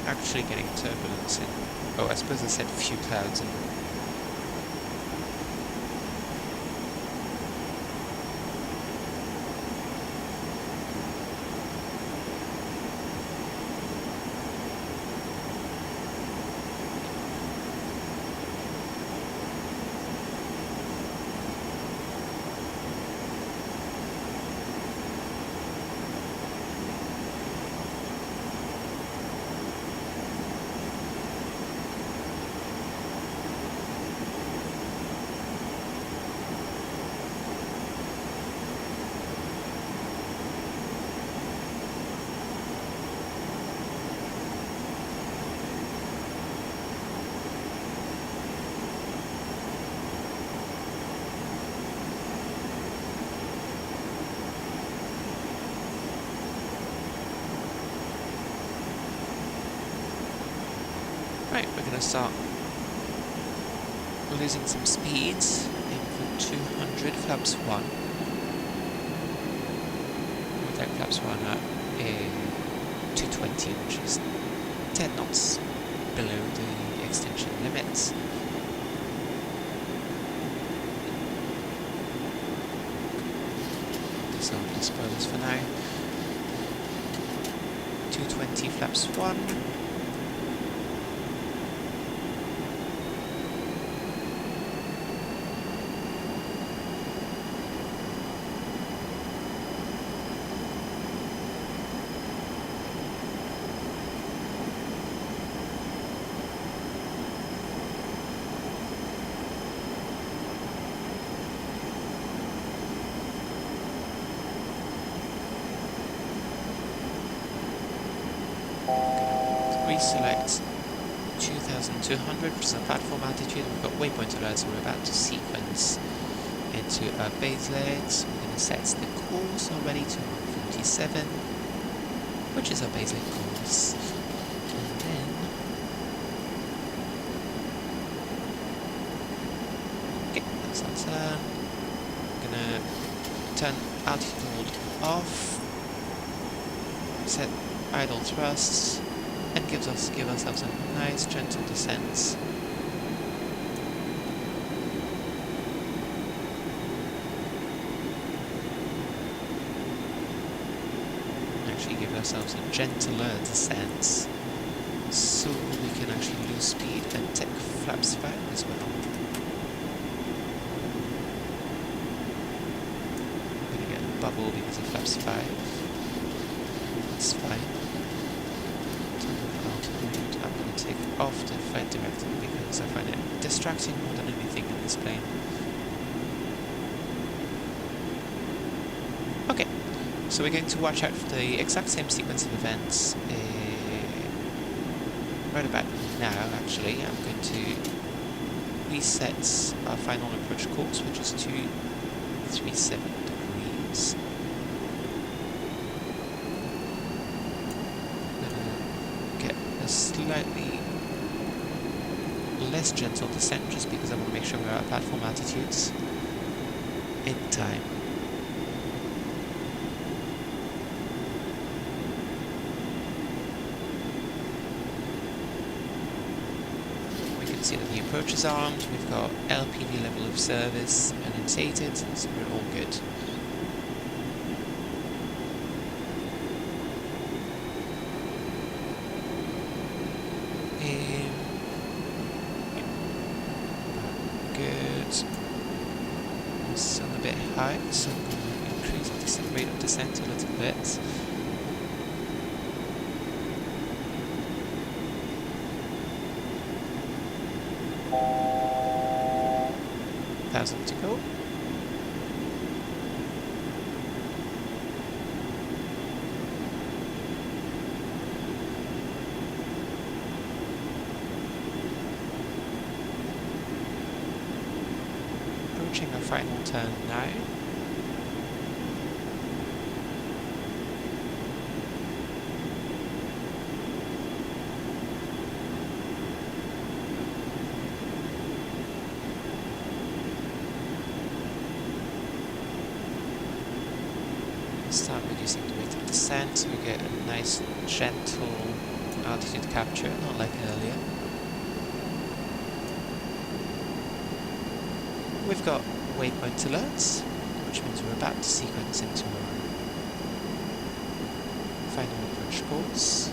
A: Actually getting turbulence in. Oh, I suppose I said a few clouds in. gonna start losing some speed. Aim for 200 flaps 1. We'll take flaps 1 at 220, which is 10 knots below the extension limits. Disarm the spoilers for now. 220 flaps 1. Reselect 2200, which is a platform altitude. We've got waypoint alerts, we're about to sequence into our baselet. We're going to set the course already to 147, which is our baselet course. And then okay, that's our turn. We're going to turn altitude hold off, set idle thrusts, and give ourselves a nice gentle descent. Actually give ourselves a gentler descent, so we can actually lose speed and take flaps 5 as well. I'm going to get a bubble because of flaps 5. That's fine. I'm going to take off the flight director because I find it distracting more than anything in this plane. Okay, so we're going to watch out for the exact same sequence of events right about now. Actually, I'm going to reset our final approach course, which is 237 degrees. A slightly less gentle descent just because I want to make sure we're at platform altitudes in time. We can see that the approach is armed, we've got LPV level of service annotated, so we're all good. Good. It's a bit high, so I'm going to increase the rate of descent a little bit. $1,000 to go. Approaching a final turn now. Start reducing the rate of descent so we get a nice gentle altitude capture, not like earlier. We've got waypoint alerts, which means we're about to sequence into our final approach course.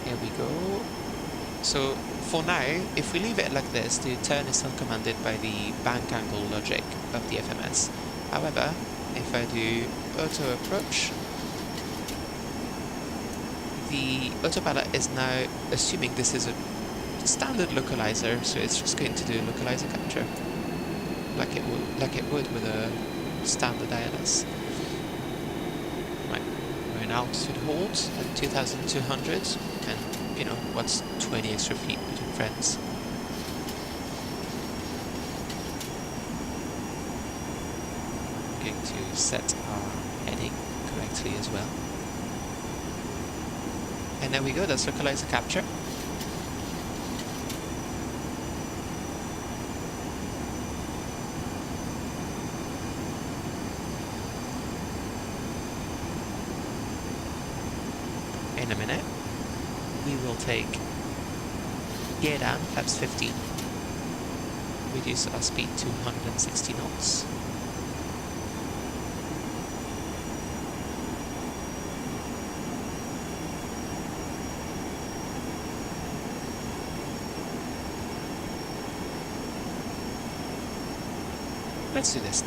A: Here we go. So for now, if we leave it like this, the turn is still commanded by the bank angle logic of the FMS. However, if I do auto approach, the autopilot is now assuming this is a standard localizer, so it's just going to do localizer capture, like it would with a standard ILS. Right, we're in altitude hold at 2,200, and you know what's 20 extra feet between friends. I'm going to set our heading correctly as well. And there we go, that's localizer capture. In a minute, we will take gear down, flaps 15, reduce our speed to 160 knots. Let's do this.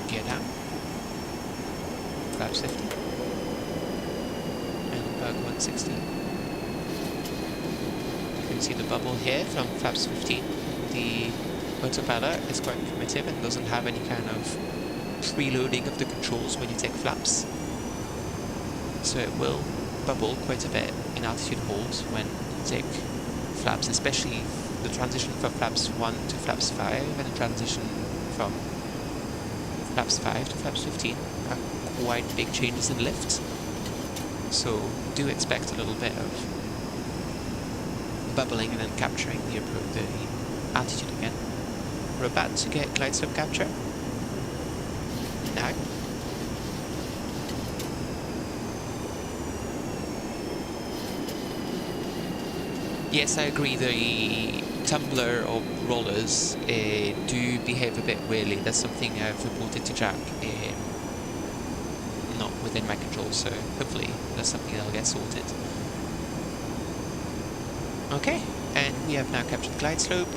A: Gear down, flaps 50, and berg 160. You can see the bubble here from flaps 15. The Autopilot is quite primitive and doesn't have any kind of preloading of the controls when you take flaps. So it will bubble quite a bit in altitude holds when you take flaps, especially the transition from flaps 1 to flaps 5 and the transition from flaps 5 to flaps 15 are quite big changes in lift. So do expect a little bit of bubbling and then capturing the altitude again. We're about to get glide slope capture. Now. Yes, I agree, the tumbler or rollers do behave a bit weirdly. That's something I've reported to Jack. Not within my control, so hopefully that's something that'll get sorted. Okay, and we have now captured glide slope.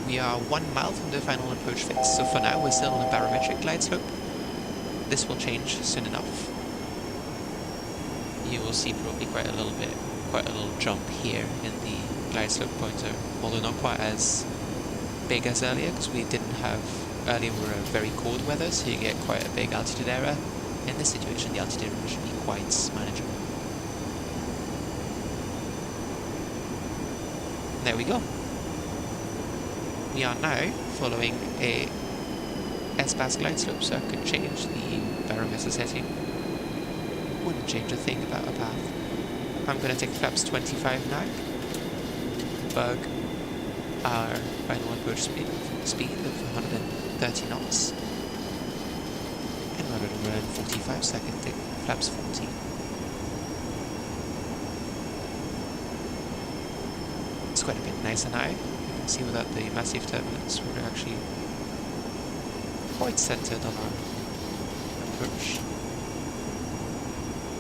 A: We are 1 mile from the final approach fix, so for now we're still on a barometric glide slope. This will change soon enough. You will see probably quite a little jump here in the glide slope pointer, although not quite as big as earlier, because earlier we were very cold weather, so you get quite a big altitude error. In this situation, the altitude error should be quite manageable. There we go. We are now following a S-pass glide slope, so I could change the barometer setting. Wouldn't change a thing about a path. I'm going to take flaps 25 now. Bug our final approach speed of 130 knots. And we're going to run 45 seconds, take flaps 40. It's quite a bit nicer now. You can see without the massive turbulence, we're actually quite centered on our approach.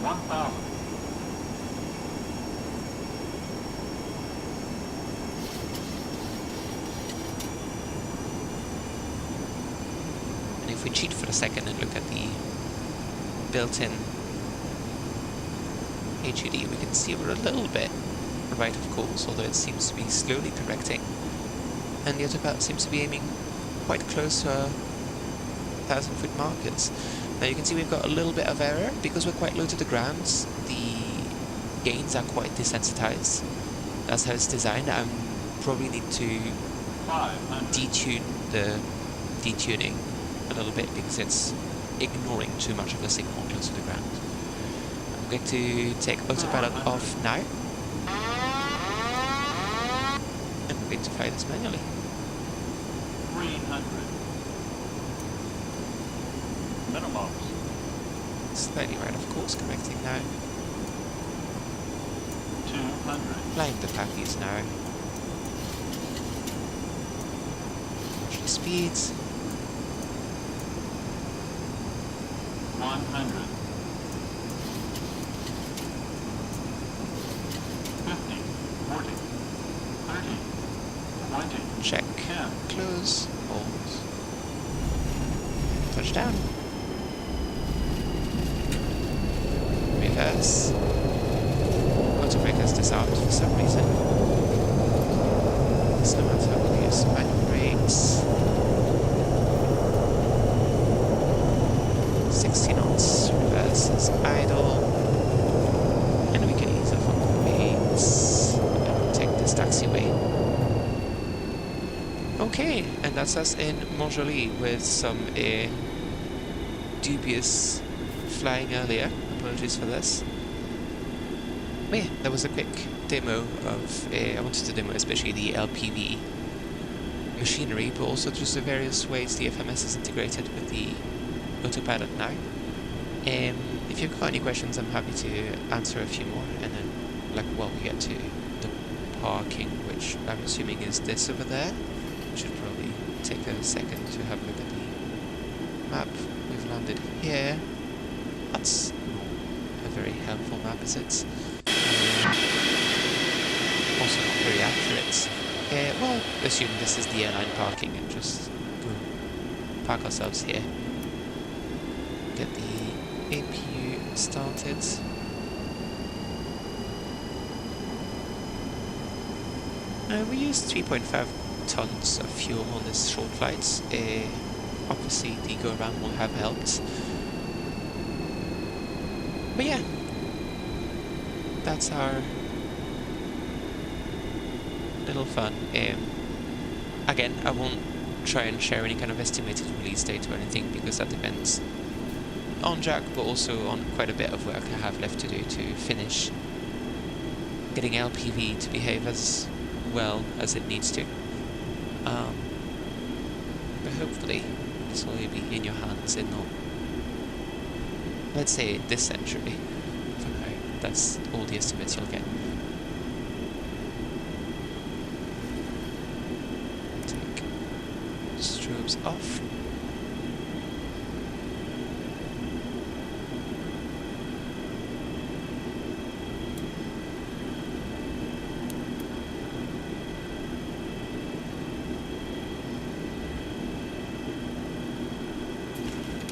B: 1,000.
A: If we cheat for a second and look at the built-in HUD, we can see we're a little bit right of course, although it seems to be slowly correcting. And the Autopilot seems to be aiming quite close to our 1,000-foot markers. Now you can see we've got a little bit of error because we're quite low to the ground. The gains are quite desensitized. That's how it's designed. I probably need to detune the detuning a little bit because it's ignoring too much of the signal close to the ground. I'm going to take Autopilot off now. And we're going to fly this manually.
B: 300. Minimums.
A: Slightly right of course, correcting now.
B: 200.
A: Flying the Packies now. Watch the speeds.
B: 100. 50. 40. 30. 20.
A: Check.
B: 10.
A: Close. Hold. Touchdown. Reverse. Autobrake has disarmed for some reason. So I'm going to use manual brakes. 60 knots. Reverse is idle. And we can ease off on the weights. And take this taxiway. Okay, and that's us in Montjoly with some dubious flying earlier. Apologies for this. But yeah, that was a quick demo of, I wanted to demo especially the LPV machinery, but also just the various ways the FMS is integrated with the Autopilot now. If you've got any questions, I'm happy to answer a few more, and then, like, while we get to the parking, which I'm assuming is this over there, should probably take a second to have a look at the map. We've landed here. That's not a very helpful map, is it? Also not very accurate. Well, assume this is the airline parking and just go park ourselves here. Get the APU started. We used 3.5 tons of fuel on this short flight. Obviously the go around will have helped. But yeah, that's our little fun. Again, I won't try and share any kind of estimated release date or anything, because that depends on Jack, but also on quite a bit of work I have left to do to finish getting LPV to behave as well as it needs to. But hopefully this will be in your hands in not, let's say, this century. For now, that's all the estimates you'll get. Take strobes off.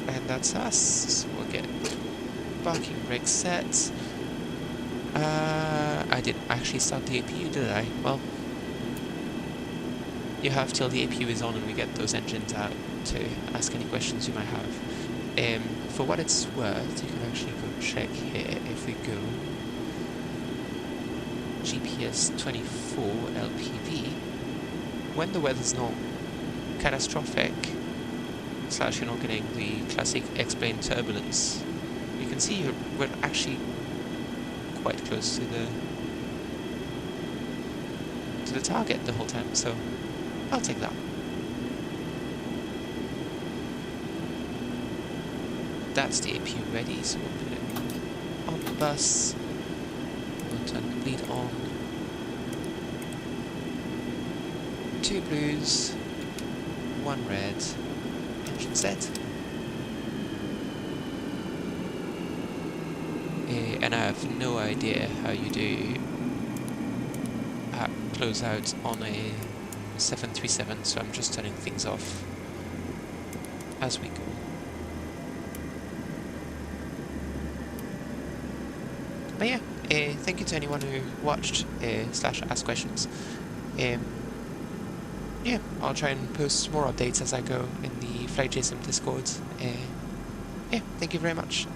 A: And that's us. So we'll get parking brake set. I didn't actually start the APU, did I? Well, you have till the APU is on and we get those engines out to ask any questions you might have. For what it's worth, you can actually go check here. If we go GPS 24 LPV, when the weather's not catastrophic, / you're not getting the classic X-plane turbulence, you can see we're actually quite close to the target the whole time, so I'll take that. That's the APU ready, so we'll put it on the bus. We'll turn the bleed on. 2 blues, 1 red. Engine set. And I have no idea how you do close out on a 737, so I'm just turning things off as we go. But yeah, thank you to anyone who watched / asked questions. Yeah, I'll try and post more updates as I go in the FlightJSim Discord. Yeah, thank you very much.